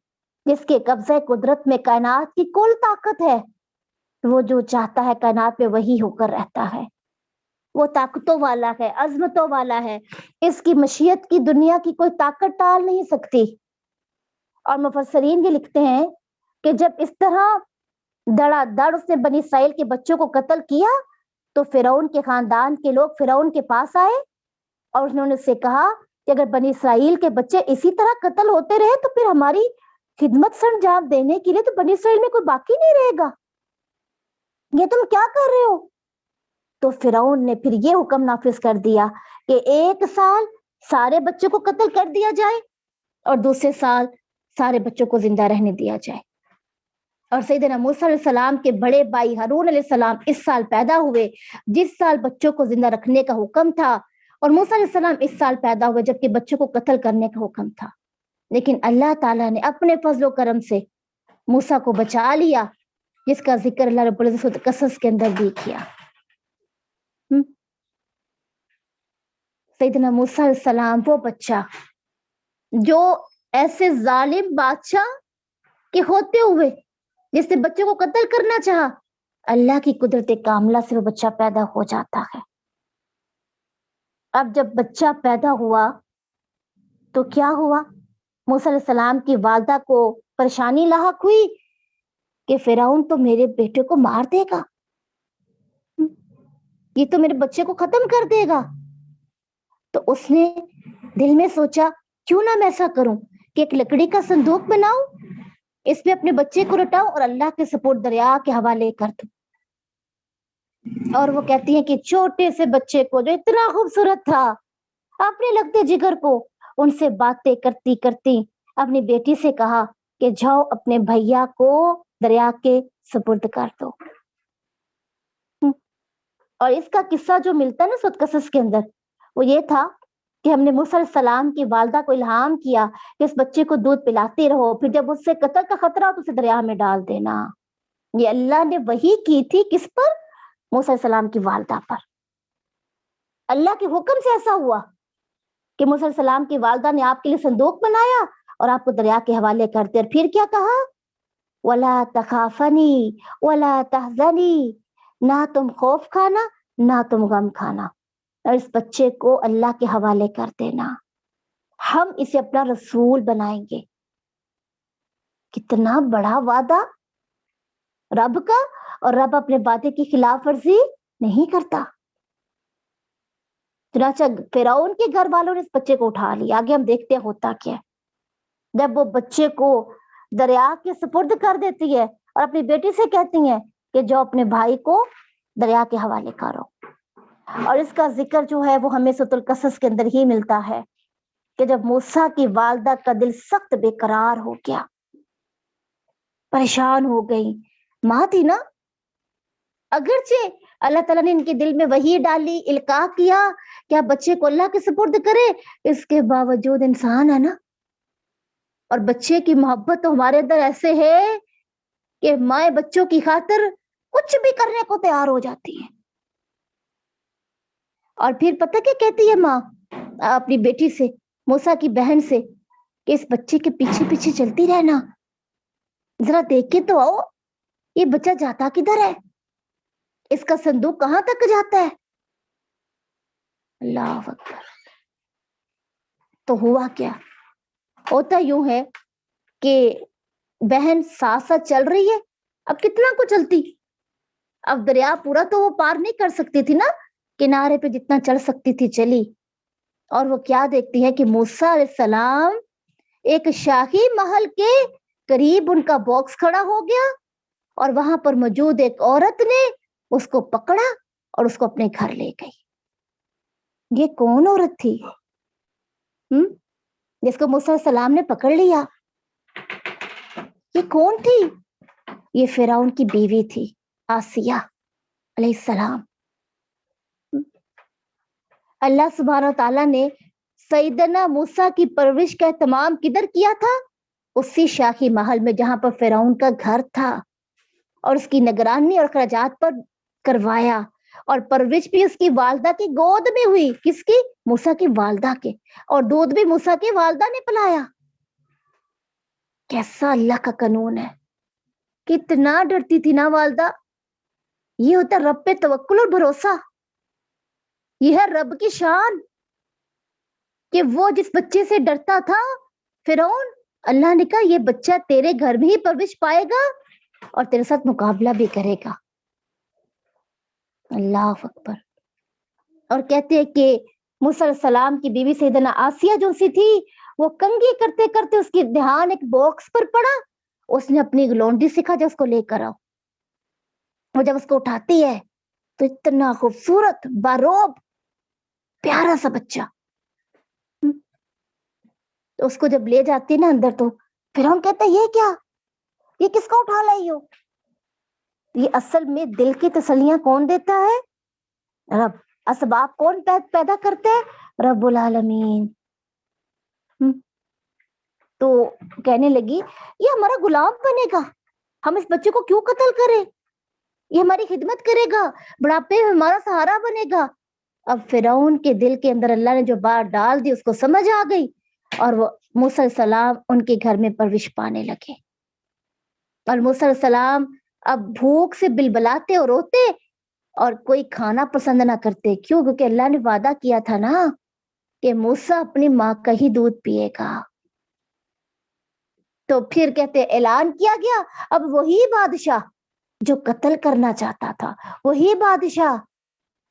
جس کے قبضہ قدرت میں کائنات کی کل طاقت ہے, وہ جو چاہتا ہے کائنات میں وہی ہو کر رہتا ہے. وہ طاقتوں والا ہے, عظمتوں والا ہے, اس کی مشیت کی دنیا کی کوئی طاقت ٹال نہیں سکتی. اور مفسرین یہ لکھتے ہیں کہ جب اس طرح دڑا دڑ اس نے بنی اسرائیل کے بچوں کو قتل کیا تو فرعون کے خاندان کے لوگ فرعون کے پاس آئے اور انہوں نے اس سے کہا کہ اگر بنی اسرائیل کے بچے اسی طرح قتل ہوتے رہے تو پھر ہماری خدمت سر انجام دینے کے لیے تو بنی اسرائیل میں کوئی باقی نہیں رہے گا, یہ تم کیا کر رہے ہو. تو فرعون نے پھر یہ حکم نافذ کر دیا کہ 1 سال سارے بچوں کو قتل کر دیا جائے اور دوسرے سال سارے بچوں کو زندہ رہنے دیا جائے. اور سیدنا موسیٰ علیہ السلام کے بڑے بھائی ہارون علیہ السلام اس سال پیدا ہوئے جس سال بچوں کو زندہ رکھنے کا حکم تھا, اور موسیٰ علیہ السلام اس سال پیدا ہوئے جبکہ بچوں کو قتل کرنے کا حکم تھا. لیکن اللہ تعالیٰ نے اپنے فضل و کرم سے موسیٰ کو بچا لیا, جس کا ذکر اللہ رب العزت قصص کے اندر بھی کیا. سیدنا موسیٰ علیہ السلام وہ بچہ جو ایسے ظالم بادشاہ کے ہوتے ہوئے جس نے بچوں کو قتل کرنا چاہا, اللہ کی قدرت کاملہ سے وہ بچہ پیدا ہو جاتا ہے. اب جب بچہ پیدا ہوا تو کیا ہوا؟ موسیٰ علیہ السلام کی والدہ کو پریشانی لاحق ہوئی کہ فرعون تو میرے بیٹے کو مار دے گا، یہ تو میرے بچے کو ختم کر دے گا. تو اس نے دل میں سوچا کیوں نہ میں ایسا کروں کہ ایک لکڑی کا صندوق بناؤں، اس میں اپنے بچے کو لٹاؤں اور اللہ کے سپرد دریا کے حوالے کر دوں. اور وہ کہتی ہیں کہ چھوٹے سے بچے کو جو اتنا خوبصورت تھا، اپنے لگتے جگر کو، ان سے باتیں کرتی کرتی اپنی بیٹی سے کہا کہ جاؤ اپنے بھیا کو دریا کے سپرد کر دو. اور اس کا قصہ جو ملتا ہے نا سورۃ قصص کے اندر، وہ یہ تھا کہ ہم نے موسیٰ علیہ السلام کی والدہ کو الہام کیا کہ اس بچے کو دودھ پلاتے رہو، پھر جب اس سے قتل کا خطرہ ہو تو اسے دریا میں ڈال دینا. یہ اللہ نے وحی کی تھی کس پر؟ موسیٰ علیہ السلام کی والدہ پر. اللہ کے حکم سے ایسا ہوا کہ موسیٰ علیہ السلام کی والدہ نے آپ کے لیے صندوق بنایا اور آپ کو دریا کے حوالے کرتے. اور پھر کیا کہا؟ وَلَا تَخَافَنِي وَلَا تَحْزَنِي، نہ تم خوف کھانا نہ تم غم کھانا، اور اس بچے کو اللہ کے حوالے کر دینا، ہم اسے اپنا رسول بنائیں گے. کتنا بڑا وعدہ رب کا، اور رب اپنے وعدے کی خلاف ورزی نہیں کرتا. چنانچہ فرعون کے گھر والوں نے اس بچے کو اٹھا لیا. آگے ہم دیکھتے ہیں ہوتا کیا. جب وہ بچے کو دریا کے سپرد کر دیتی ہے اور اپنی بیٹی سے کہتی ہیں کہ جو اپنے بھائی کو دریا کے حوالے کرو. اور اس کا ذکر جو ہے وہ ہمیں سورۃ القصص کے اندر ہی ملتا ہے کہ جب موسیٰ کی والدہ کا دل سخت بے قرار ہو گیا، پریشان ہو گئی. ماں تھی نا، اگرچہ اللہ تعالیٰ نے ان کے دل میں وحی ڈالی، القاء کیا کہ آپ بچے کو اللہ کے سپرد کرے، اس کے باوجود انسان ہے نا، اور بچے کی محبت تو ہمارے اندر ایسے ہے کہ مائیں بچوں کی خاطر کچھ بھی کرنے کو تیار ہو جاتی ہے. اور پھر پتہ کیا کہتی ہے ماں اپنی بیٹی سے، موسیٰ کی بہن سے، کہ اس بچے کے پیچھے پیچھے چلتی رہنا، ذرا دیکھ کے تو آؤ یہ بچہ جاتا کدھر ہے، اس کا صندوق کہاں تک جاتا ہے. اللہ اکبر. تو ہوا کیا؟ ہوتا یوں ہے کہ بہن ساتھ ساتھ چل رہی ہے. اب کتنا کو چلتی، اب دریا پورا تو وہ پار نہیں کر سکتی تھی نا، کنارے پہ جتنا چل سکتی تھی چلی. اور وہ کیا دیکھتی ہے کہ موسیٰ علیہ السلام ایک شاہی محل کے قریب ان کا باکس کھڑا ہو گیا، اور وہاں پر موجود ایک عورت نے اس کو پکڑا اور اس کو اپنے گھر لے گئی. یہ کون عورت تھی جس کو موسیٰ علیہ السلام نے پکڑ لیا؟ یہ کون تھی؟ یہ فرعون کی بیوی تھی، آسیہ علیہ السلام. اللہ سبحانہ و تعالیٰ نے سیدنا موسیٰ کی پرورش کا اہتمام کدھر کیا تھا؟ اسی شاہی محل میں جہاں پر فرعون کا گھر تھا، اور اس کی نگرانی اور اخراجات پر کروایا. اور پرورش بھی اس کی والدہ کی گود میں ہوئی. کس کی؟ موسیٰ کی والدہ کے. اور دودھ بھی موسیٰ کی والدہ نے پلایا. کیسا اللہ کا قانون ہے. کتنا ڈرتی تھی نا والدہ. یہ ہوتا رب پہ توکل اور بھروسہ. یہ ہے رب کی شان کہ وہ جس بچے سے ڈرتا تھا فرعون، اللہ نے کہا یہ بچہ تیرے گھر میں ہی پرورش پائے گا اور تیرے ساتھ مقابلہ بھی کرے گا. اللہ اکبر. اور کہتے ہیں کہ موسیٰ علیہ السلام کی بیوی سیدنا آسیہ جو سی تھی، وہ کنگھی کرتے کرتے اس کی دھیان ایک باکس پر پڑا. اس نے اپنی لونڈی سے کہا جب اس کو لے کر آؤ. وہ جب اس کو اٹھاتی ہے تو اتنا خوبصورت باروب پیارا سا بچہ. تو اس کو جب لے جاتی نا اندر تو فرعون کہتا ہے یہ کیا، یہ کس کو اٹھا لائی ہو؟ یہ اصل میں دل کی تسلیاں کون دیتا ہے؟ رب. اسباب کون پیدا کرتے ہیں؟ رب العالمین. تو کہنے لگی یہ ہمارا غلام بنے گا، ہم اس بچے کو کیوں قتل کریں، یہ ہماری خدمت کرے گا، بڑھاپے میں ہمارا سہارا بنے گا. اب فرعون کے دل کے اندر اللہ نے جو بات ڈال دی اس کو سمجھ آ گئی، اور وہ موسیٰ علیہ السلام ان کے گھر میں پرورش پانے لگے. اور موسیٰ علیہ السلام اب بھوک سے بلبلاتے اور روتے اور کوئی کھانا پسند نہ کرتے. کیوں؟ کیونکہ اللہ نے وعدہ کیا تھا نا کہ موسیٰ اپنی ماں کا ہی دودھ پیے گا. تو پھر کہتے اعلان کیا گیا. اب وہی بادشاہ جو قتل کرنا چاہتا تھا, وہی بادشاہ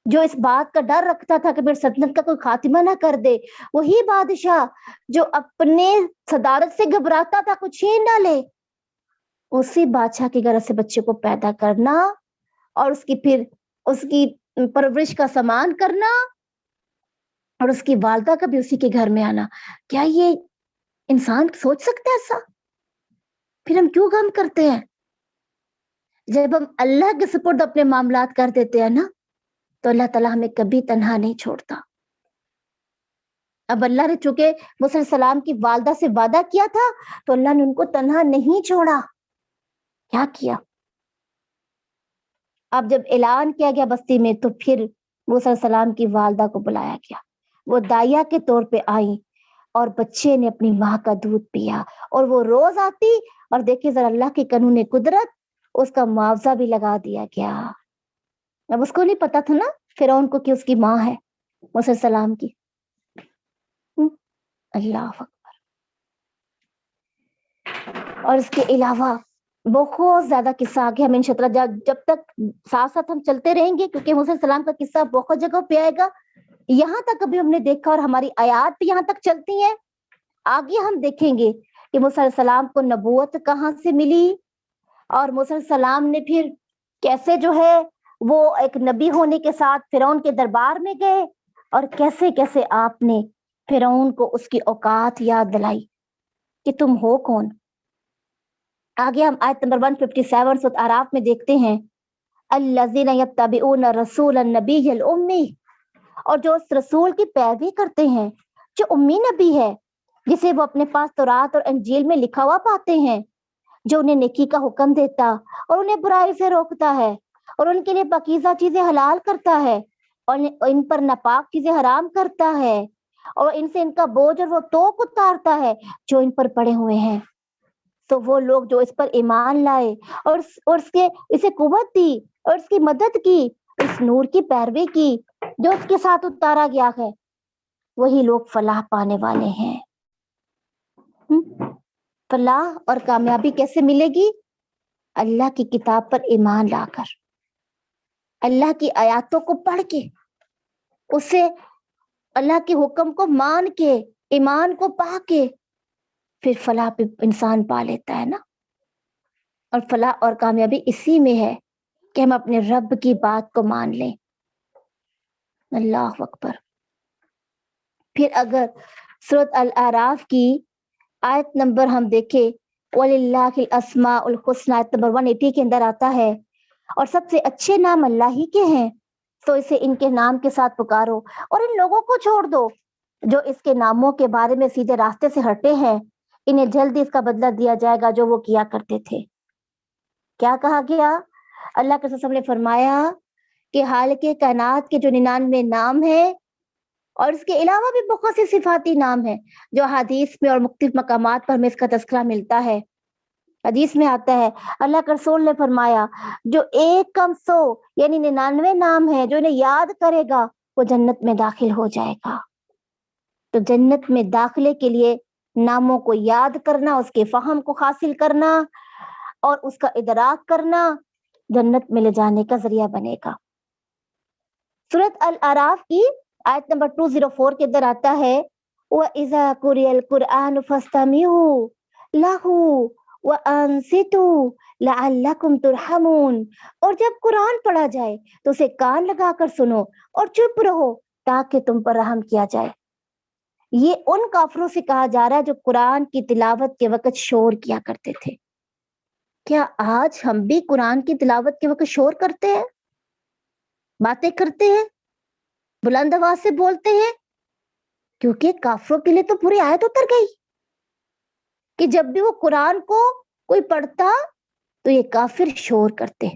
جو اس بات کا ڈر رکھتا تھا کہ میری سلطنت کا کوئی خاتمہ نہ کر دے, وہی بادشاہ جو اپنے صدارت سے گھبراتا تھا کچھ چھین نہ لے, اسی بادشاہ کی غرض سے بچے کو پیدا کرنا اور اس کی پھر اس کی پرورش کا سامان کرنا اور اس کی والدہ کا بھی اسی کے گھر میں آنا. کیا یہ انسان سوچ سکتا ہے ایسا؟ پھر ہم کیوں غم کرتے ہیں؟ جب ہم اللہ کے سپرد اپنے معاملات کر دیتے ہیں نا, تو اللہ تعالیٰ ہمیں کبھی تنہا نہیں چھوڑتا. اب اللہ نے چونکہ موسیٰ علیہ السلام کی والدہ سے وعدہ کیا تھا, تو اللہ نے ان کو تنہا نہیں چھوڑا. کیا کیا؟ اب جب اعلان کیا گیا بستی میں, تو پھر موسیٰ علیہ السلام کی والدہ کو بلایا گیا. وہ دائیا کے طور پہ آئیں اور بچے نے اپنی ماں کا دودھ پیا, اور وہ روز آتی اور دیکھیں ذرا اللہ کی قانون قدرت, اس کا معاوضہ بھی لگا دیا گیا. اب اس کو نہیں پتا تھا نا فرعون کو کہ اس کی ماں ہے موسیٰ علیہ السلام کی. اللہ اکبر. اور اس کے علاوہ بہت زیادہ قصہ آگے ہم انشاءاللہ جب تک ساتھ ساتھ ہم چلتے رہیں گے, کیونکہ موسیٰ علیہ السلام کا قصہ بہت جگہ پہ آئے گا. یہاں تک ابھی ہم نے دیکھا اور ہماری آیات بھی یہاں تک چلتی ہیں. آگے ہم دیکھیں گے کہ موسیٰ علیہ السلام کو نبوت کہاں سے ملی, اور موسیٰ علیہ السلام نے پھر کیسے جو ہے وہ ایک نبی ہونے کے ساتھ فرعون کے دربار میں گئے, اور کیسے کیسے آپ نے فرعون کو اس کی اوقات یاد دلائی کہ تم ہو کون. آگے ہم آیت نمبر 157 سورۃ اعراف میں دیکھتے ہیں, الذین یتبعون الرسول النبی الامی, اور جو اس رسول کی پیروی کرتے ہیں جو امی نبی ہے, جسے وہ اپنے پاس تورات اور انجیل میں لکھا ہوا پاتے ہیں, جو انہیں نیکی کا حکم دیتا اور انہیں برائی سے روکتا ہے, اور ان کے لیے پاکیزہ چیزیں حلال کرتا ہے اور ان پر ناپاک چیزیں حرام کرتا ہے, اور ان سے ان کا بوجھ اور وہ توق اتارتا ہے جو ان پر پڑے ہوئے ہیں. تو وہ لوگ جو اس پر ایمان لائے اور اسے قوت دی اور اس کی مدد کی, اس نور کی پیروی کی جو اس کے ساتھ اتارا گیا ہے, وہی لوگ فلاح پانے والے ہیں. فلاح اور کامیابی کیسے ملے گی؟ اللہ کی کتاب پر ایمان لا کر, اللہ کی آیاتوں کو پڑھ کے, اسے اللہ کے حکم کو مان کے, ایمان کو پا کے, پھر فلاح پہ انسان پا لیتا ہے نا. اور فلاح اور کامیابی اسی میں ہے کہ ہم اپنے رب کی بات کو مان لیں. اللہ اکبر. پھر اگر سورۃ الاعراف کی آیت نمبر ہم دیکھیں, وَلِلَّهِ الْأَسْمَاءُ الْحُسْنَى, آیت نمبر 180 کے اندر آتا ہے, اور سب سے اچھے نام اللہ ہی کے ہیں, تو اسے ان کے نام کے ساتھ پکارو, اور ان لوگوں کو چھوڑ دو جو اس کے ناموں کے بارے میں سیدھے راستے سے ہٹے ہیں, انہیں جلدی اس کا بدلہ دیا جائے گا جو وہ کیا کرتے تھے. کیا کہا گیا؟ اللہ کے رسول نے فرمایا کہ خالق کائنات کے جو 99 نام ہیں, اور اس کے علاوہ بھی بہت سی صفاتی نام ہیں جو حدیث میں اور مختلف مقامات پر ہمیں اس کا تذکرہ ملتا ہے. حدیث میں آتا ہے اللہ کے رسول نے فرمایا جو 100 یعنی 99 نام ہیں جو انہیں یاد کرے گا وہ جنت میں داخل ہو جائے گا. تو جنت میں داخلے کے لیے ناموں کو یاد کرنا, اس کے فہم کو حاصل کرنا اور اس کا ادراک کرنا جنت میں لے جانے کا ذریعہ بنے گا. سورۃ الاعراف کی آیت نمبر 204 کے اندر آتا ہے, وَإِذَا قُرِئَ الْقُرْآنُ فَاسْتَمِعُوا لَهُ وَأَنصِتُوا لَعَلَّكُمْ تُرْحَمُونَ, اور جب قرآن پڑھا جائے تو اسے کان لگا کر سنو اور چپ رہو تاکہ تم پر رحم کیا جائے. یہ ان کافروں سے کہا جا رہا ہے جو قرآن کی تلاوت کے وقت شور کیا کرتے تھے. کیا آج ہم بھی قرآن کی تلاوت کے وقت شور کرتے ہیں, باتیں کرتے ہیں, بلند آواز سے بولتے ہیں؟ کیونکہ کافروں کے لیے تو پوری آیت اتر گئی کہ جب بھی وہ قرآن کو کوئی پڑھتا تو یہ کافر شور کرتے,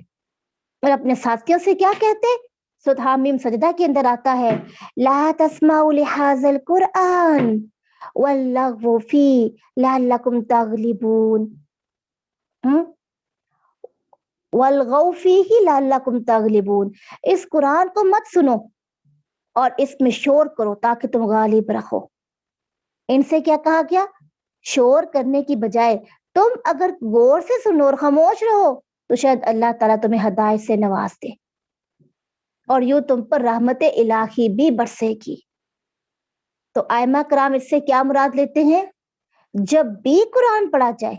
اور اپنے ساتھیوں سے کیا کہتے؟ سورۃ حامیم سجدہ کے اندر آتا ہے, لا تسمعوا لهذا القرآن واللغوا فيه لعلكم تغلبون, والغوا فيه لعلكم تغلبون, اس قرآن کو مت سنو اور اس میں شور کرو تاکہ تم غالب رہو. ان سے کیا کہا گیا؟ شور کرنے کی بجائے تم اگر غور سے سنو اور خاموش رہو تو شاید اللہ تعالیٰ تمہیں ہدایت سے نواز دے اور یوں تم پر رحمت الہی بھی برسے گی. تو ائمہ کرام اس سے کیا مراد لیتے ہیں؟ جب بھی قرآن پڑھا جائے،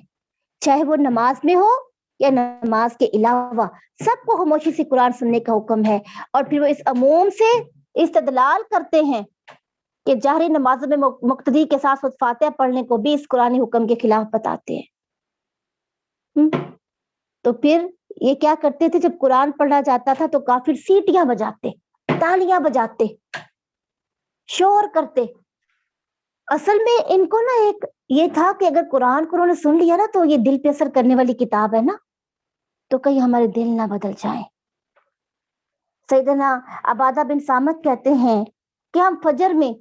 چاہے وہ نماز میں ہو یا نماز کے علاوہ، سب کو خاموشی سے قرآن سننے کا حکم ہے. اور پھر وہ اس عموم سے استدلال کرتے ہیں کہ جہری نمازوں میں مقتدی کے ساتھ فاتحہ پڑھنے کو بھی اس قرآنی حکم کے خلاف بتاتے ہیں. تو پھر یہ کیا کرتے تھے؟ جب قرآن پڑھا جاتا تھا تو کافر سیٹیاں بجاتے، تالیاں بجاتے، شور کرتے. اصل میں ان کو نا ایک یہ تھا کہ اگر قرآن کو انہوں نے سن لیا نا تو یہ دل پہ اثر کرنے والی کتاب ہے نا، تو کہیں ہمارے دل نہ بدل جائیں. سیدنا عبادہ بن صامت کہتے ہیں کہ ہم فجر میں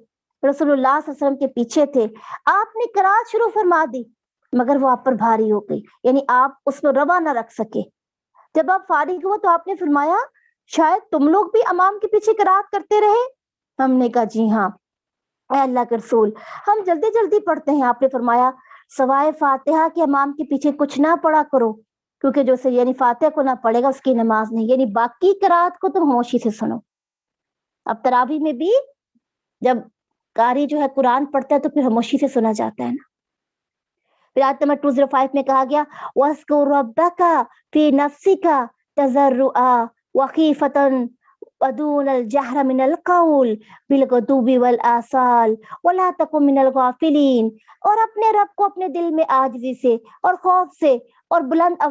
رسول اللہ صلی اللہ علیہ وسلم کے پیچھے تھے، آپ نے قرات شروع فرما دی مگر وہ آپ پر بھاری ہو گئی، یعنی آپ اس کو روا نہ رکھ سکے. جب آپ فارغ ہو تو آپ نے فرمایا شاید تم لوگ بھی امام کے پیچھے قرات کرتے رہے. ہم نے کہا جی ہاں اے اللہ کے رسول، ہم جلدی جلدی پڑھتے ہیں. آپ نے فرمایا سوائے فاتحہ کے امام کے پیچھے کچھ نہ پڑھا کرو، کیونکہ جو سے یعنی فاتحہ کو نہ پڑھے گا اس کی نماز نہیں، یعنی باقی قرات کو تم خاموشی سے سنو. اب تراویح میں بھی جب قاری جو ہے قرآن پڑھتا ہے تو پھر خاموشی سے سنا جاتا ہے نا. پھر آیت نمبر 205 میں کہا گیا وَاذْكُرْ رَبَّكَ فِي نَفْسِكَ تَضَرُّعًا وَخِيفَةً وَدُونَ الْجَهْرِ مِنَ الْقَوْلِ بِالْغُدُوِّ وَالْآصَالِ وَلَا تَكُن مِنَ الْغَافِلِينَ. اور اپنے رب کو اپنے دل میں عاجزی سے اور خوف سے اور بلند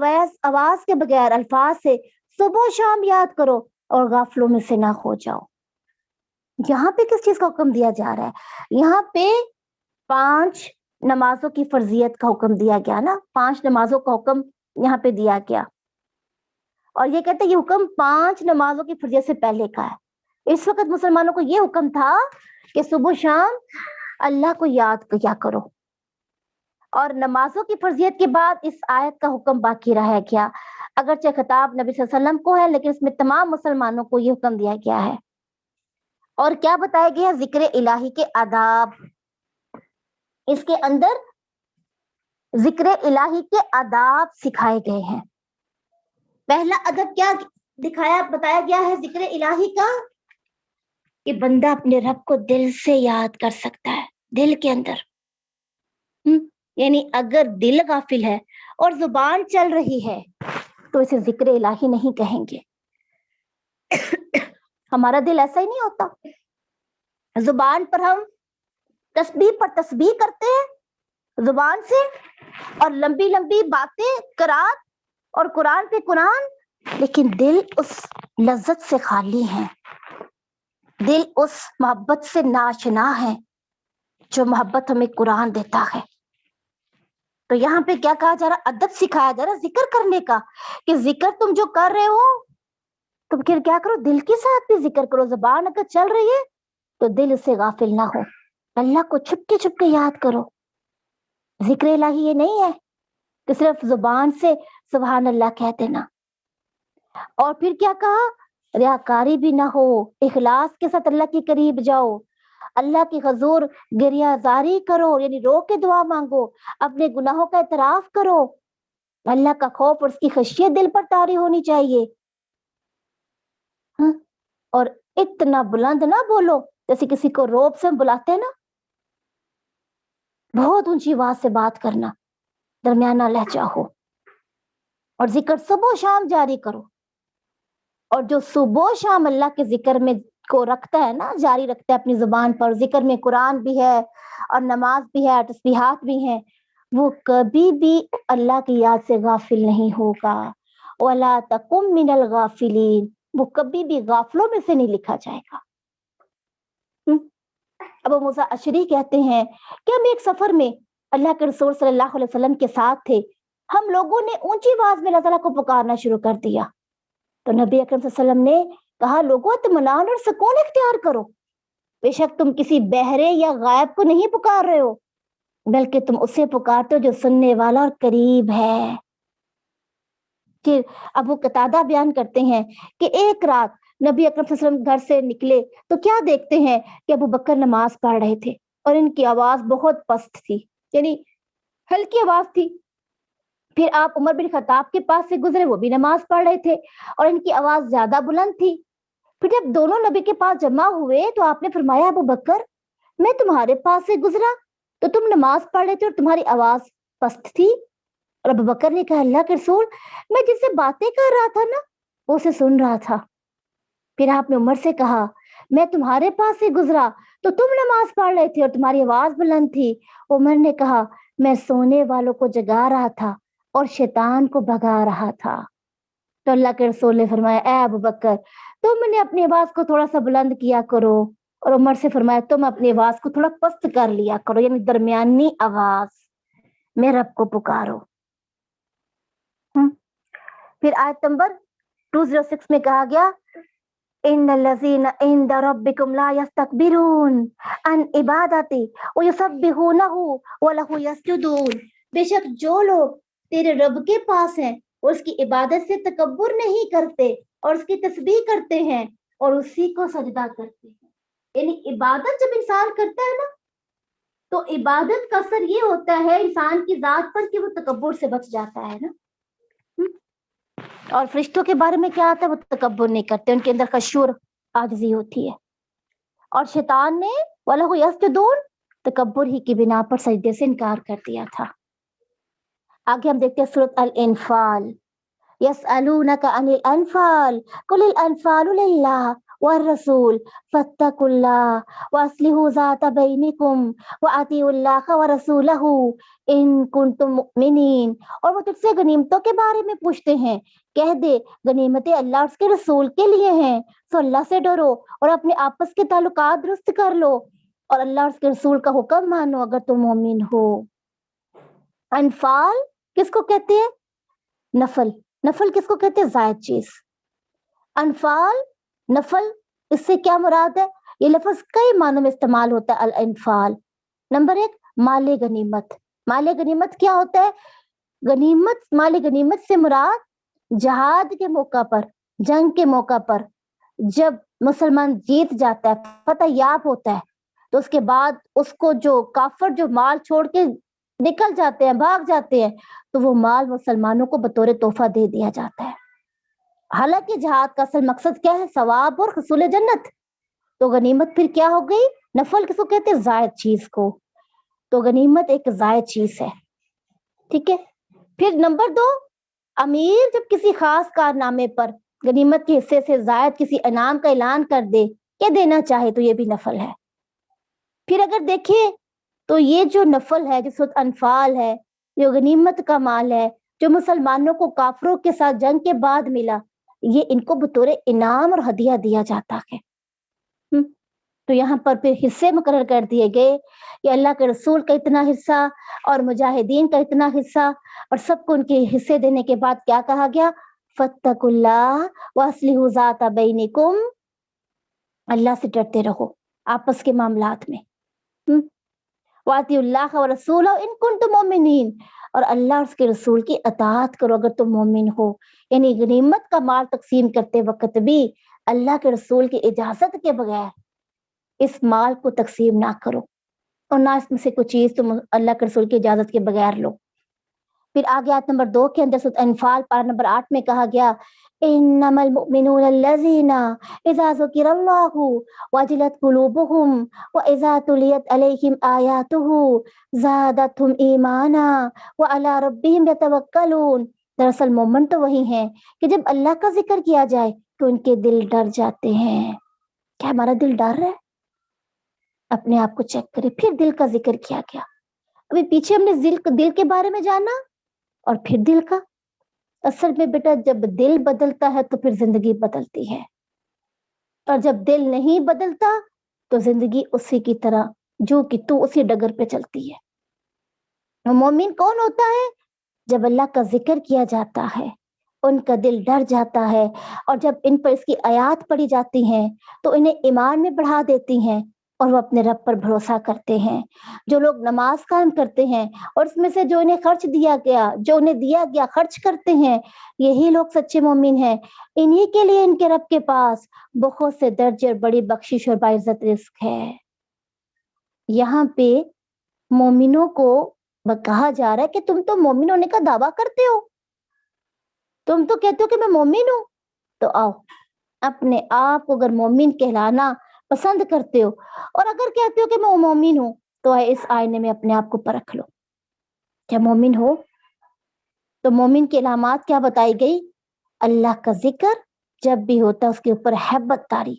آواز کے بغیر الفاظ سے صبح و شام یاد کرو اور غافلوں میں سے نہ ہو جاؤ. یہاں پہ کس چیز کا حکم دیا جا رہا ہے؟ یہاں پہ 5 نمازوں کی فرضیت کا حکم دیا گیا نا، 5 نمازوں کا حکم یہاں پہ دیا گیا. اور یہ کہتے ہیں یہ حکم 5 نمازوں کی فرضیت سے پہلے کا ہے. اس وقت مسلمانوں کو یہ حکم تھا کہ صبح شام اللہ کو یاد کیا کرو. اور نمازوں کی فرضیت کے بعد اس آیت کا حکم باقی رہ گیا، اگرچہ خطاب نبی صلی اللہ علیہ وسلم کو ہے لیکن اس میں تمام مسلمانوں کو یہ حکم دیا گیا ہے. اور کیا بتایا گیا ہے؟ ذکر الہی کے آداب. اس کے اندر ذکر الہی کے آداب سکھائے گئے ہیں. پہلا ادب کیا بتایا گیا ہے ذکر الہی کا؟ کہ بندہ اپنے رب کو دل سے یاد کر سکتا ہے، دل کے اندر. یعنی اگر دل غافل ہے اور زبان چل رہی ہے تو اسے ذکر الہی نہیں کہیں گے. ہمارا دل ایسا ہی نہیں ہوتا. زبان پر ہم تسبیح پر تسبیح کرتے ہیں زبان سے، اور لمبی لمبی باتیں قرات اور قرآن پہ قرآن، لیکن دل اس لذت سے خالی ہے، دل اس محبت سے ناشنا ہے جو محبت ہمیں قرآن دیتا ہے. تو یہاں پہ کیا کہا جا رہا؟ ادب سکھایا جا رہا ذکر کرنے کا، کہ ذکر تم جو کر رہے ہو تو پھر کیا کرو؟ دل کے ساتھ بھی ذکر کرو. زبان اگر چل رہی ہے تو دل اس سے غافل نہ ہو، اللہ کو چھپ کے یاد کرو. ذکر الہی یہ نہیں ہے کہ صرف زبان سے سبحان اللہ کہہ دینا. اور پھر کیا کہا؟ ریاکاری بھی نہ ہو، اخلاص کے ساتھ اللہ کے قریب جاؤ، اللہ کی حضور گریہ زاری کرو، یعنی رو کے دعا مانگو، اپنے گناہوں کا اعتراف کرو. اللہ کا خوف اور اس کی خشیت دل پر طاری ہونی چاہیے. اور اتنا بلند نہ بولو جیسے کسی کو روب سے ہم بلاتے ہیں نا، بہت اونچی آواز سے بات کرنا، درمیانہ لہجہ ہو. اور ذکر صبح و شام جاری کرو. اور جو صبح و شام اللہ کے ذکر میں کو رکھتا ہے نا، جاری رکھتا ہے اپنی زبان پر، ذکر میں قرآن بھی ہے اور نماز بھی ہے، تسبیحات بھی ہیں، وہ کبھی بھی اللہ کی یاد سے غافل نہیں ہوگا. وَلَا تَكُن مِّنَ الْغَافِلِينَ، وہ کبھی بھی غافلوں میں سے نہیں لکھا جائے گا. ابو موسیٰ اشعری کہتے ہیں کہ ہم ایک سفر میں اللہ کے رسول صلی اللہ علیہ وسلم کے ساتھ تھے. ہم لوگوں نے اونچی آواز میں اللہ تعالیٰ کو پکارنا شروع کر دیا تو نبی اکرم صلی اللہ علیہ وسلم نے کہا لوگوں اطمینان اور سکون اختیار کرو، بے شک تم کسی بہرے یا غائب کو نہیں پکار رہے ہو بلکہ تم اسے پکارتے ہو جو سننے والا اور قریب ہے. پھر ابو قتادہ بیان کرتے ہیں کہ ایک رات نبی اکرم صلی اللہ علیہ وسلم گھر سے نکلے تو کیا دیکھتے ہیں کہ ابو بکر نماز پڑھ رہے تھے اور ان کی آواز بہت پست تھی، یعنی ہلکی آواز تھی۔ پھر آپ عمر بن خطاب کے پاس سے گزرے، وہ بھی نماز پڑھ رہے تھے اور ان کی آواز زیادہ بلند تھی۔ پھر جب دونوں نبی کے پاس جمع ہوئے تو آپ نے فرمایا ابو بکر میں تمہارے پاس سے گزرا تو تم نماز پڑھ رہے تھے اور تمہاری آواز پست تھی، اور ابو بکر نے کہا اللہ کے رسول میں جس سے باتیں کر رہا تھا نا وہ اسے سن رہا تھا۔ پھر آپ نے عمر سے کہا میں تمہارے پاس سے گزرا تو تم نماز پڑھ رہے تھے اور تمہاری آواز بلند تھی۔ عمر نے کہا میں سونے والوں کو جگا رہا تھا اور شیطان کو بھگا رہا تھا۔ تو اللہ کے رسول نے فرمایا اے ابو بکر تم نے اپنی آواز کو تھوڑا سا بلند کیا کرو، اور عمر سے فرمایا تم اپنی آواز کو تھوڑا پست کر لیا کرو، یعنی درمیانی آواز میں رب کو پکارو۔ پھر آیت نمبر 206 میں کہا گیا ان الذین عند ربکم لا یستکبرون عن عبادتی ویسبحونہ ولہ یسجدون، بے شک جو لوگ تیرے رب کے پاس ہیں وہ اس کی عبادت سے تکبر نہیں کرتے اور اس کی تسبیح کرتے ہیں اور اسی کو سجدہ کرتے ہیں۔ یعنی عبادت جب انسان کرتا ہے نا تو عبادت کا اثر یہ ہوتا ہے انسان کی ذات پر کہ وہ تکبر سے بچ جاتا ہے نا۔ اور فرشتوں کے بارے میں کیا آتا ہے وہ تکبر نہیں کرتے، ان کے اندر خشوع عاجزی ہوتی ہے۔ اور شیطان نے وَلَهُ يَسْجُدُونَ تکبر ہی کی بنا پر سجدے سے انکار کر دیا تھا۔ آگے ہم دیکھتے ہیں سورۃ الانفال، يَسْأَلُونَكَ عَنِ الْأَنْفَالِ قُلِ الْأَنْفَالُ لِلَّهِ وَالرَّسُولِ فَاتَّقُوا اللَّهَ وَأَصْلِحُوا ذَاتَ بَيْنِكُمْ وَأَطِيعُوا اللَّهَ وَرَسُولَهُ إِن كُنتُم مُؤْمِنِينَ۔ اور وہ تجھ سے غنیمتوں کے بارے میں پوچھتے ہیں، کہہ دے غنیمتیں اللہ اور اس کے رسول کے لیے ہیں، سو اللہ سے ڈرو اور اپنے آپس کے تعلقات درست کر لو اور اللہ اور اس کے رسول کا حکم مانو اگر تم مومن ہو۔ انفال کس کو کہتے ہیں؟ نفل۔ نفل کس کو کہتے ہیں؟ زائد چیز۔ انفال نفل، اس سے کیا مراد ہے؟ یہ لفظ کئی معنوں میں استعمال ہوتا ہے الانفال۔ نمبر 1 مال غنیمت۔ مال غنیمت کیا ہوتا ہے؟ غنیمت، مال غنیمت سے مراد جہاد کے موقع پر، جنگ کے موقع پر جب مسلمان جیت جاتا ہے، فتح یاب ہوتا ہے، تو اس کے بعد اس کو جو کافر جو مال چھوڑ کے نکل جاتے ہیں، بھاگ جاتے ہیں، تو وہ مال مسلمانوں کو بطور تحفہ دے دیا جاتا ہے۔ حالانکہ جہاد کا اصل مقصد کیا ہے؟ ثواب اور حصول جنت۔ تو غنیمت پھر کیا ہو گئی؟ نفل کس کو کہتے ہیں؟ زائد چیز کو۔ تو غنیمت ایک زائد چیز ہے، ٹھیک ہے۔ پھر نمبر 2 امیر جب کسی خاص کارنامے پر غنیمت کے حصے سے زائد کسی انعام کا اعلان کر دے کہ دینا چاہے تو یہ بھی نفل ہے۔ پھر اگر دیکھیں تو یہ جو نفل ہے، جو سورۃ انفال ہے، جو غنیمت کا مال ہے، جو مسلمانوں کو کافروں کے ساتھ جنگ کے بعد ملا، یہ ان کو بطور انعام اور ہدیہ دیا جاتا ہے۔ تو یہاں پر پھر حصے مقرر کر دیے گئے کہ اللہ کے رسول کا اتنا حصہ اور مجاہدین کا اتنا حصہ، اور سب کو ان کے حصے دینے کے بعد کیا کہا گیا؟ فَاتَّقُوا اللَّهَ وَأَصْلِحُوا ذَاتَ بَيْنِكُمْ، اللہ سے ڈرتے رہو آپس کے معاملات میں۔ وَأَطِيعُوا اللَّهَ وَرَسُولَهُ إِن كُنتُم مُؤْمِنِينَ، اور اللہ اور اس کے رسول کی اطاعت کرو اگر تم مومن ہو۔ یعنی غنیمت کا مال تقسیم کرتے وقت بھی اللہ کے رسول کی اجازت کے بغیر اس مال کو تقسیم نہ کرو، اور نہ اس میں سے کوئی چیز تم اللہ کے رسول کی اجازت کے بغیر لو۔ پھر آگے آیت نمبر 2 کے اندر سورۃ انفال پارہ نمبر 8 میں کہا گیا انما المؤمنون الذين اذا ذكر الله وجلت قلوبهم واذا تليت عليهم اياته زادتهم ایمانا وعلى ربهم يتوکلون۔ دراصل مومن تو وہی ہیں کہ جب اللہ کا ذکر کیا جائے تو ان کے دل ڈر جاتے ہیں۔ کیا ہمارا دل ڈر رہا ہے؟ اپنے آپ کو چیک کرے۔ پھر دل کا ذکر کیا گیا، ابھی پیچھے ہم نے دل کے بارے میں جانا اور پھر دل کا۔ اصل میں بیٹا جب دل بدلتا ہے تو پھر زندگی بدلتی ہے، اور جب دل نہیں بدلتا تو زندگی اسی کی طرح جو کہ تو اسی ڈگر پہ چلتی ہے۔ مومن کون ہوتا ہے؟ جب اللہ کا ذکر کیا جاتا ہے ان کا دل ڈر جاتا ہے، اور جب ان پر اس کی آیات پڑھی جاتی ہیں تو انہیں ایمان میں بڑھا دیتی ہیں اور وہ اپنے رب پر بھروسہ کرتے ہیں. جو لوگ نماز قائم کرتے ہیں اور اس میں سے جو انہیں دیا گیا خرچ کرتے ہیں, یہی لوگ سچے مومن ہیں. انہی کے لیے ان کے رب کے پاس بہت سے درجے اور بڑی بخشش اور باعزت رزق ہے. یہاں پہ مومنوں کو کہا جا رہا ہے کہ تم تو مومن ہونے کا دعویٰ کرتے ہو, تم تو کہتے ہو کہ میں مومن ہوں, تو آؤ اپنے آپ کو اگر مومن کہلانا پسند کرتے ہو اور اگر کہتے ہو کہ میں مومن ہوں, تو اس آئینے میں اپنے آپ کو پرکھ لو. کیا مومن ہو؟ تو مومن کی علامات کیا بتائی گئی؟ اللہ کا ذکر جب بھی ہوتا ہے اس کے اوپر ہیبت طاری,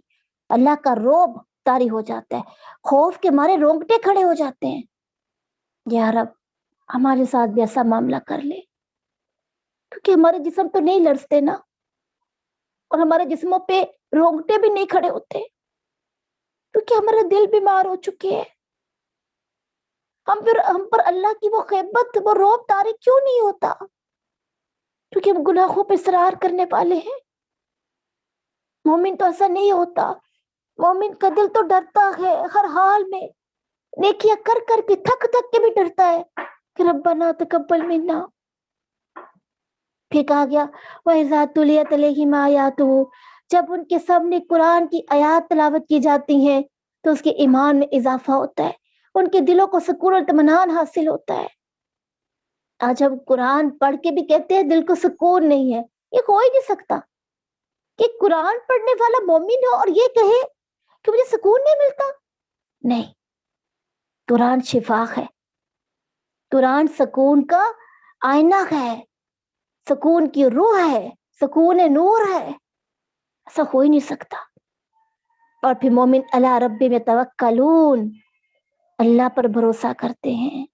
اللہ کا روب طاری ہو جاتا ہے, خوف کے مارے رونگٹے کھڑے ہو جاتے ہیں. یا رب ہمارے ساتھ بھی ایسا معاملہ کر لے, کیونکہ ہمارے جسم تو نہیں لرزتے نا, اور ہمارے جسموں پہ رونگٹے بھی نہیں کھڑے ہوتے, کیونکہ ہمارا دل بیمار ہو چکے ہیں. ہم پر اللہ کی وہ خیبت, وہ روب طاری کیوں نہیں ہوتا؟ کیونکہ ہم گناہوں پہ اصرار کرنے والے ہیں. مومن تو ایسا نہیں ہوتا. مومن کا دل تو ڈرتا ہے ہر حال میں, نیکیاں کر کر کے تھک کے بھی ڈرتا ہے کہ ربنا تقبل منا. پھر کہا گیا وَإِذَا تُلِيَتْ عَلَيْهِمْ آيَاتُهُ, جب ان کے سامنے قرآن کی آیات تلاوت کی جاتی ہیں تو اس کے ایمان میں اضافہ ہوتا ہے, ان کے دلوں کو سکون اور اطمینان حاصل ہوتا ہے. آج ہم قرآن پڑھ کے بھی کہتے ہیں دل کو سکون نہیں ہے. یہ ہو ہی نہیں سکتا کہ قرآن پڑھنے والا مومن ہو اور یہ کہے کہ مجھے سکون نہیں ملتا. نہیں, قرآن شفا ہے, قرآن سکون کا آئینہ ہے, سکون کی روح ہے, سکون نور ہے. ایسا ہو ہی نہیں سکتا. اور پھر مومن علی ربہم یتوکلون, اللہ پر بھروسہ کرتے ہیں,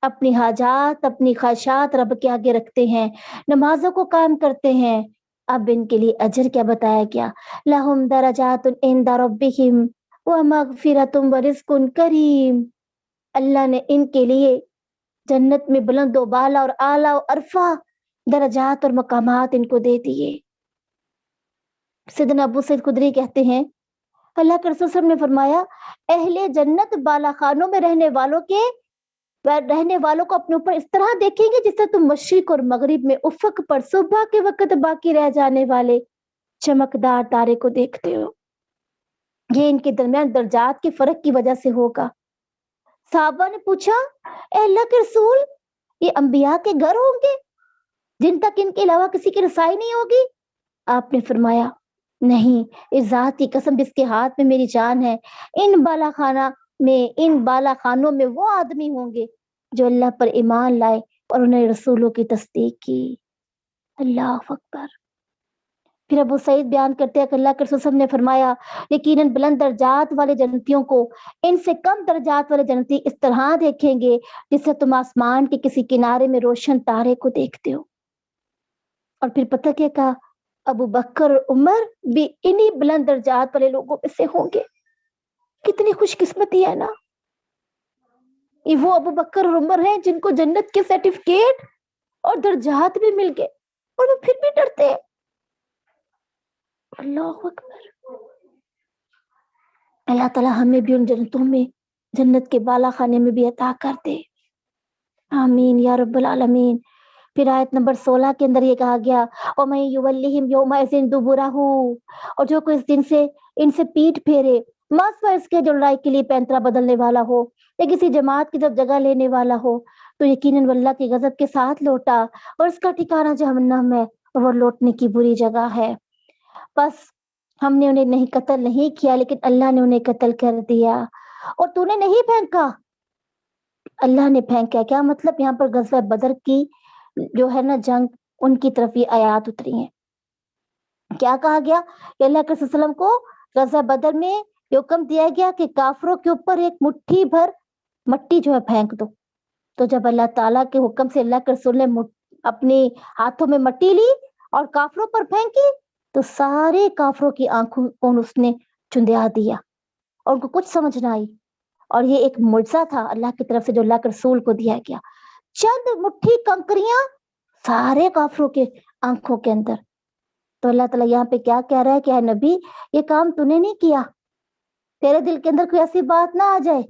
اپنی حاجات اپنی خواہشات رب کے آگے رکھتے ہیں, نمازوں کو قائم کرتے ہیں. اب ان کے لیے اجر کیا بتایا گیا؟ لہم درجات عند ربہم ومغفرۃ ورزق کریم. اللہ نے ان کے لیے جنت میں بلند و بالا اور اعلیٰ و عرفہ درجات اور مقامات ان کو دے دیے. سیدنا ابو سعید خدری کہتے ہیں اللہ کے رسول صلی اللہ علیہ وسلم نے فرمایا اہل جنت بالا خانوں میں رہنے والوں کو اپنے اوپر اس طرح دیکھیں گے جس سے تم مشرق اور مغرب میں افق پر صبح کے وقت باقی رہ جانے والے چمکدار تارے کو دیکھتے ہو. یہ ان کے درمیان درجات کے فرق کی وجہ سے ہوگا. صحابہ نے پوچھا اے اللہ کے رسول, یہ انبیاء کے گھر ہوں گے جن تک ان کے علاوہ کسی کی رسائی نہیں ہوگی؟ آپ نے فرمایا نہیں, اس ذات کی قسم جس کے ہاتھ میں میری جان ہے, ان بالا خانوں میں وہ آدمی ہوں گے جو اللہ پر ایمان لائے اور انہیں رسولوں کی تصدیق کی. اللہ اکبر. پھر ابو سعید بیان کرتے ہیں کہ اللہ کے رسول صلی اللہ علیہ وسلم نے فرمایا یقیناً بلند درجات والے جنتیوں کو ان سے کم درجات والے جنتی اس طرح دیکھیں گے جس سے تم آسمان کے کسی کنارے میں روشن تارے کو دیکھتے ہو. اور پھر پتہ کیا کہا, ابو بکر اور عمر بھی انہی بلند درجات والے لوگوں میں سے ہوں گے. کتنی خوش قسمتی ہے نا, یہ وہ ابو بکر اور عمر ہیں جن کو جنت کے سرٹیفکیٹ اور درجات بھی مل گئے اور وہ پھر بھی ڈرتے ہیں. اللہ اکبر. اللہ تعالیٰ ہمیں بھی ان جنتوں میں, جنت کے بالا خانے میں بھی عطا کر دے, آمین یا رب العالمین. پھر آیت نمبر 16 کے اندر یہ کہا گیا وَمَن يُوَلِّهِمْ يَوْمَئِذٍ دُبُرَهُ, اور جو کوئی اس دن سے ان سے پیٹ پھیرے, ماسوا اس کے جو لڑائی کے لیے پینترا بدلنے والا ہو یا کسی جماعت کی جب جگہ لینے والا ہو, تو یقیناً اللہ کی غضب کے ساتھ لوٹا اور اس کا ٹھکانہ جہنم ہے اور وہ لوٹنے کی بری جگہ ہے. بس ہم نے انہیں نہیں قتل نہیں کیا لیکن اللہ نے انہیں قتل کر دیا, اور تو نے نہیں پھینکا, اللہ نے پھینکا. کیا مطلب؟ یہاں پر غزوہ بدر کی جو ہے نا جنگ, ان کی طرف یہ آیات اتری ہیں. کیا کہا گیا کہ اللہ کے رسول صلی اللہ علیہ وسلم کو غزوہ بدر میں یہ حکم دیا گیا کہ کافروں کے اوپر ایک مٹھی بھر مٹی جو ہے پھینک دو. تو جب اللہ تعالیٰ کے حکم سے اللہ کے رسول نے اپنے ہاتھوں میں مٹی لی اور کافروں پر پھینکی, تو سارے کافروں کی آنکھوں کو اس نے چندیا دیا اور ان کو کچھ سمجھ نہ آئی. اور یہ ایک معجزہ تھا اللہ کی طرف سے جو اللہ کے رسول کو دیا گیا. چند مٹھی کنکریاں سارے کافروں کے آنکھوں کے اندر. تو اللہ تعالیٰ یہاں پہ کیا کہہ رہا ہے کہ اے نبی, یہ کام تو نے نہیں کیا, تیرے دل کے اندر کوئی ایسی بات نہ آ جائے.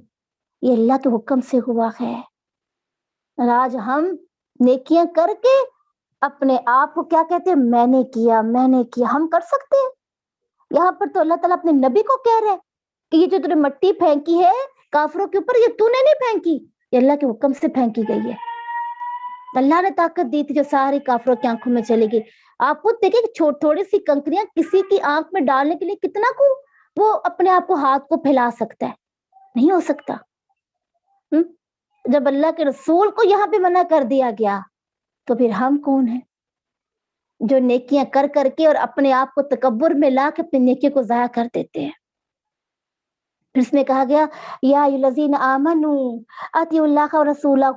یہ اللہ کے حکم سے ہوا ہے. اور آج ہم نیکیاں کر کے اپنے آپ کو کیا کہتے ہیں, میں نے کیا. ہم کر سکتے ہیں؟ یہاں پر تو اللہ تعالیٰ اپنے نبی کو کہہ رہے کہ یہ جو تُو نے مٹی پھینکی ہے کافروں کے اوپر, یہ تو نے نہیں پھینکی, یہ اللہ کے حکم سے پھینکی گئی ہے. اللہ نے طاقت دی تھی جو ساری کافروں کی آنکھوں میں چلے گی. آپ خود دیکھیں کہ تھوڑی سی کنکریاں کسی کی آنکھ میں ڈالنے کے لیے کتنا کو وہ اپنے آپ کو ہاتھ کو پھیلا سکتا ہے, نہیں ہو سکتا. جب اللہ کے رسول کو یہاں پہ منع کر دیا گیا تو پھر ہم کون ہیں جو نیکیاں کر کر کے اور اپنے آپ کو تکبر میں لا کے اپنی نیکی کو ضائع کر دیتے ہیں. پھر اس میں کہا گیا یا الذین آمنوا اطیعوا اللہ ورسولہ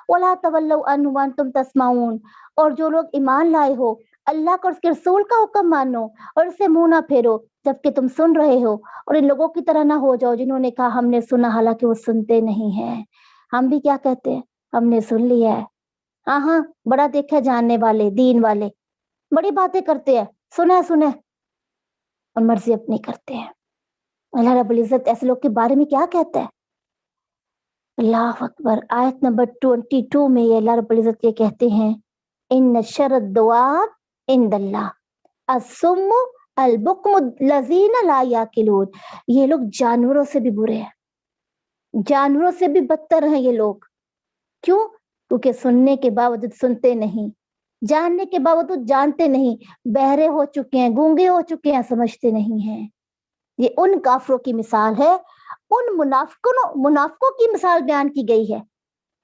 ولا تولوا عنہ وانتم تسمعون, اور جو لوگ ایمان لائے ہو اللہ کا اور اس کے رسول کا حکم مانو اور اسے منہ نہ پھیرو جبکہ تم سن رہے ہو, اور ان لوگوں کی طرح نہ ہو جاؤ جنہوں نے کہا ہم نے سنا حالانکہ وہ سنتے نہیں ہیں. ہم بھی کیا کہتے ہیں, ہم نے سن لیا ہے, ہاں بڑا دیکھا جاننے والے دین والے بڑی باتیں کرتے ہیں, سنے اور مرضی اپنی کرتے ہیں. اللہ رب العزت ایسے لوگ کے بارے میں کیا کہتا ہے؟ اللہ اکبر. آیت نمبر 22 میں یہ اللہ رب العزت یہ کہتے ہیں ان شر الدواب عند اللہ الصم البکم الذین لا یعقلون. یہ لوگ جانوروں سے بھی برے ہیں, جانوروں سے بھی بدتر ہیں یہ لوگ. کیوں؟ کیونکہ سننے کے باوجود سنتے نہیں, جاننے کے باوجود جانتے نہیں, بہرے ہو چکے ہیں, گونگے ہو چکے ہیں, سمجھتے نہیں ہیں. یہ ان کافروں کی مثال ہے, ان منافقوں کی مثال بیان کی گئی ہے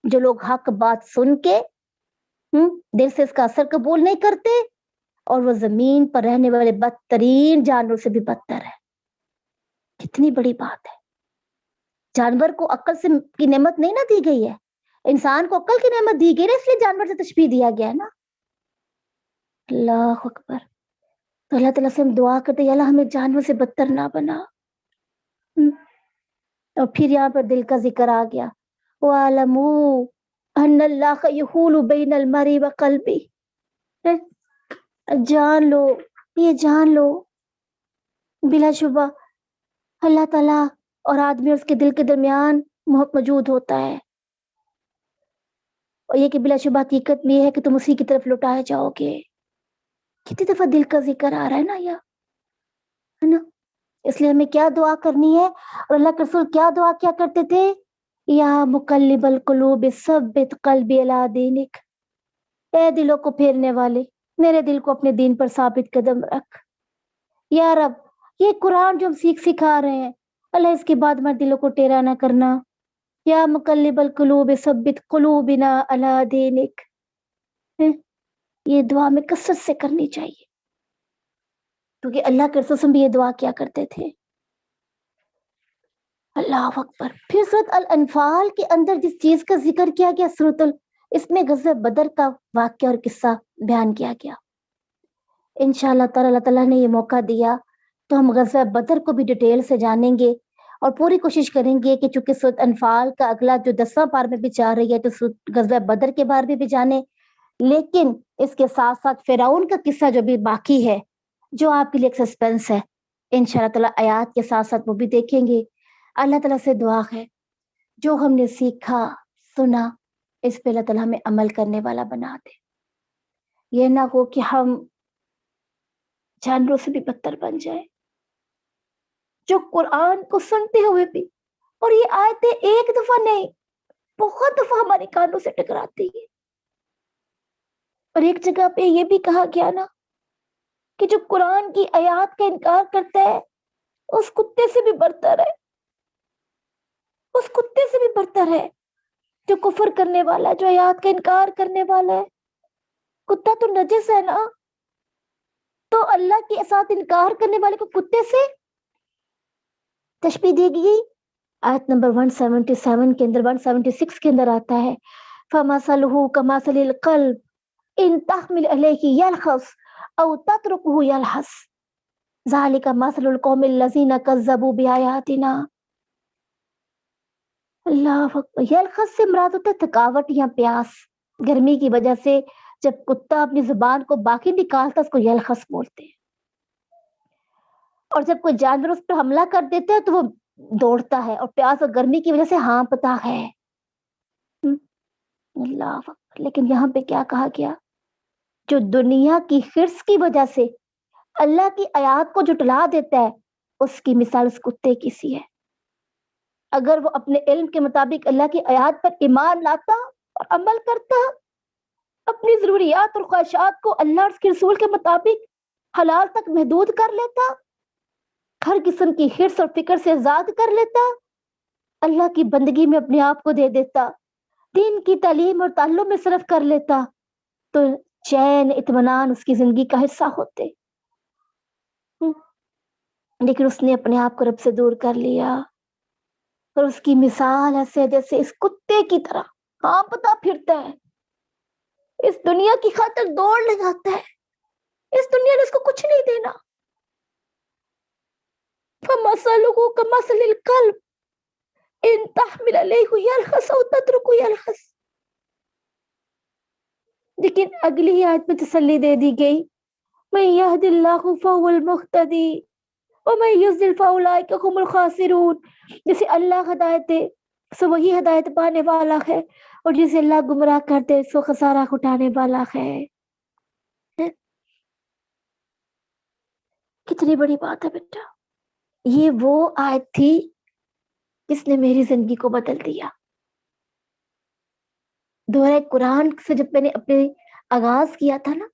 جو لوگ حق بات سن کے دل سے اس کا اثر قبول نہیں کرتے, اور وہ زمین پر رہنے والے بدترین جانور سے بھی بدتر ہے. کتنی بڑی بات ہے. جانور کو عقل سے کی نعمت نہیں نہ دی گئی ہے, انسان کو عقل کی نعمت دی گئی ہے, اس لیے جانور سے تشبیہ دیا گیا ہے نا. اللہ اکبر. تو اللہ تعالیٰ سے ہم دعا کرتے ہیں اللہ ہمیں جانور سے بدتر نہ بنا. اور پھر یہاں پر دل کا ذکر آ گیا وَاعْلَمُوا أَنَّ اللَّهَ يَحُولُ بَيْنَ الْمَرْءِ وَقَلْبِهِ. جان لو بلا شبہ اللہ تعالیٰ اور آدمی اور اس کے دل کے درمیان موجود ہوتا ہے, اور یہ کہ بلا شبہ حقیقت بھی ہے کہ تم اسی کی طرف لوٹائے جاؤ گے. کتنی دفعہ دل کا ذکر آ رہا ہے نا, ہے نا. اس لیے ہمیں کیا دعا کرنی ہے, اور اللہ کے رسول کیا دعا کیا کرتے تھے, یا مقلب القلوب ثبت قلبی علی دینک. اے دلوں کو پھیرنے والے میرے دل کو اپنے دین پر ثابت قدم رکھ. یا رب یہ قرآن جو ہم سکھا رہے ہیں اللہ اس کے بعد ہمارے دلوں کو ٹیڑھا نہ کرنا. یا مقلب القلوب ثبت قلوبنا علی دینک. یہ دعا میں کثرت سے کرنی چاہیے, کیونکہ اللہ کے رسول بھی یہ دعا کیا کرتے تھے. اللہ اکبر. پھر سورۃ الانفال کے اندر جس چیز کا ذکر کیا گیا اس میں غزوہ بدر کا واقعہ اور قصہ بیان کیا گیا. انشاءاللہ تعالی اللہ تعالیٰ نے یہ موقع دیا تو ہم غزوہ بدر کو بھی ڈیٹیل سے جانیں گے, اور پوری کوشش کریں گے کہ چونکہ سورۃ انفال کا اگلا جو 10واں پار میں بھی چاہ رہی ہے تو غزوہ بدر کے بارے میں بھی جانیں, لیکن اس کے ساتھ ساتھ فرعون کا قصہ جو بھی باقی ہے جو آپ کے لیے ایک سسپینس ہے, انشاءاللہ تعالیٰ آیات کے ساتھ ساتھ وہ بھی دیکھیں گے. اللہ تعالیٰ سے دعا ہے جو ہم نے سیکھا سنا اس پہ اللہ تعالیٰ ہمیں عمل کرنے والا بنا دے. یہ نہ ہو کہ ہم جانوروں سے بھی بدتر بن جائیں جو قرآن کو سنتے ہوئے بھی, اور یہ آیتیں ایک دفعہ نہیں بہت دفعہ ہمارے کانوں سے ٹکراتی ہے. اور ایک جگہ پہ یہ بھی کہا گیا نا کہ جو قرآن کی آیات کا انکار کرتا ہے اس کتے سے بھی برتر ہے, اس کتے سے بھی برتر ہے جو کفر کرنے والا, جو آیات کا انکار کرنے والا ہے. کتا تو نجس ہے نا, تو اللہ کے ساتھ انکار کرنے والے کو کتے سے تشبیہ دی گئی. آیت نمبر 177 کے اندر 176 کے اندر آتا ہے فَمَثَلُهُ كَمَثَلِ الْقَلْبِ إِن تَحْمِلْ عَلَيْهِ يَلْخَصْ أَوْ تَتْرُكْهُ يَلْحَث ذَلِكَ مَثَلُ الْقَوْمِ الَّذِينَ كَذَّبُوا بِآيَاتِنَا. اللہ اکبر. یلخص سے مراد ہوتا ہے تھکاوٹ یا پیاس, گرمی کی وجہ سے جب کتا اپنی زبان کو باقی نکالتا اس کو یلخص بولتے ہیں, اور جب کوئی جانور اس پر حملہ کر دیتا ہے تو وہ دوڑتا ہے اور پیاس اور گرمی کی وجہ سے ہانپتا ہے. اللہ اکبر. لیکن یہاں پہ کیا کہا گیا؟ جو دنیا کی حرص کی وجہ سے اللہ کی آیات کو جھٹلا دیتا ہے اس کی مثال اس کتے کی سی ہے. اگر وہ اپنے علم کے مطابق اللہ کی آیات پر ایمان لاتا اور عمل کرتا، اپنی ضروریات اور خواہشات کو اللہ اور اس کے رسول کے مطابق حلال تک محدود کر لیتا، ہر قسم کی حرص اور فکر سے آزاد کر لیتا، اللہ کی بندگی میں اپنے آپ کو دے دیتا، دین کی تعلیم اور تعلم میں صرف کر لیتا، تو چین اطمینان اس کی زندگی کا حصہ ہوتے. لیکن اس نے اپنے آپ کو رب سے دور کر لیا اور اس کی مثال ایسے جیسے اس کتے کی طرح ہانپتا پھرتا ہے، اس دنیا کی خاطر دوڑ لگاتا ہے. اس دنیا نے اس کو کچھ نہیں دینا. فَمَثَلُهُ كَمَثَلِ الْكَلْبِ إِن تَحْمِلْ عَلَيْهِ يَلْهَثْ أَوْ تَتْرُكْهُ يَلْهَثْ. لیکن اگلی آیت میں تسلی دے دی گئی، مَن يَهْدِ اللَّهُ فَهُوَ الْمُهْتَدِي وَمَن يُضْلِلْ فَأُولَٰئِكَ هُمُ الْخَاسِرُونَ. جسے اللہ ہدایت دے سو وہی ہدایت پانے والا ہے، اور جسے اللہ گمراہ کر دے سو خسارہ اٹھانے والا ہے. کتنی بڑی بات ہے بیٹا. یہ وہ آیت تھی جس نے میری زندگی کو بدل دیا. دورہ قرآن سے جب میں نے اپنے آغاز کیا تھا نا،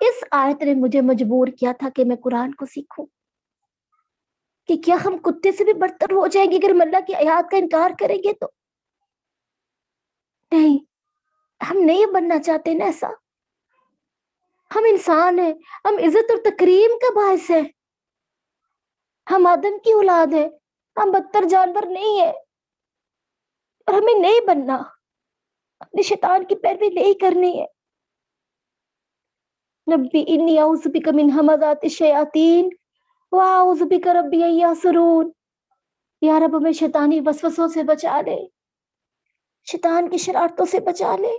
اس آیت نے مجھے مجبور کیا تھا کہ میں قرآن کو سیکھوں. کہ کیا ہم کتے سے بھی برتر ہو جائیں گے اگر ہم اللہ کی آیات کا انکار کریں گے؟ تو نہیں، ہم نہیں بننا چاہتے نا ایسا. ہم انسان ہیں، ہم عزت اور تکریم کا باعث ہے، ہم آدم کی اولاد ہیں، ہم بدتر جانور نہیں ہیں، اور ہمیں نہیں بننا، اپنے شیطان کی پیروی نہیں کرنی ہے. ربی انی اعوذ بک من ہمزات الشیاطین واعوذ بک ربی ان یحضرون. یا رب ہمیں شیطانی وسوسوں سے بچا لے، شیطان کی شرارتوں سے بچا لے.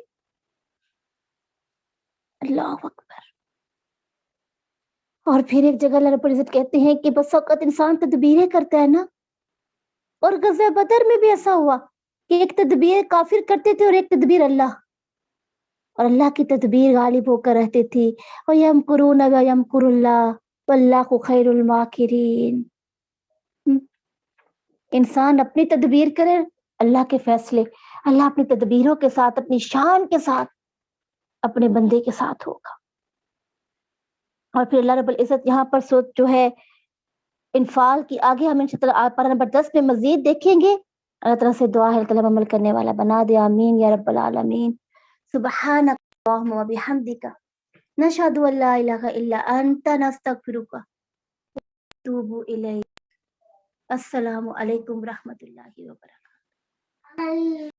اللہ اکبر. اور پھر ایک جگہ اللہ رب العزت کہتے ہیں کہ بس اوقات انسان تدبیریں کرتا ہے نا. اور غزوہ بدر میں بھی ایسا ہوا کہ ایک تدبیر کافر کرتے تھے اور ایک تدبیر اللہ، اور اللہ کی تدبیر غالب ہو کر رہتی تھی. وَيَمْكُرُونَ وَيَمْكُرُ اللَّهُ وَاللَّهُ خَيْرُ الْمَاكِرِينَ. انسان اپنی تدبیر کرے، اللہ کے فیصلے، اللہ اپنی تدبیروں کے ساتھ، اپنی شان کے ساتھ اپنے بندے کے ساتھ ہوگا. اور پھر اللہ رب العزت یہاں پر سوچ جو ہے انفال کی آگے ہم انشاءاللہ پارہ نمبر 10 میں مزید دیکھیں گے. اللہ تعالیٰ سے دعا ہے اللہ عمل کرنے والا بنا دے. آمین یا رب العالمین. سبحانک اللہم و بحمدک نشہد ان لا الہ الا انت نستغفرک ونتوب الیک. السلام علیکم ورحمۃ اللہ وبرکاتہ.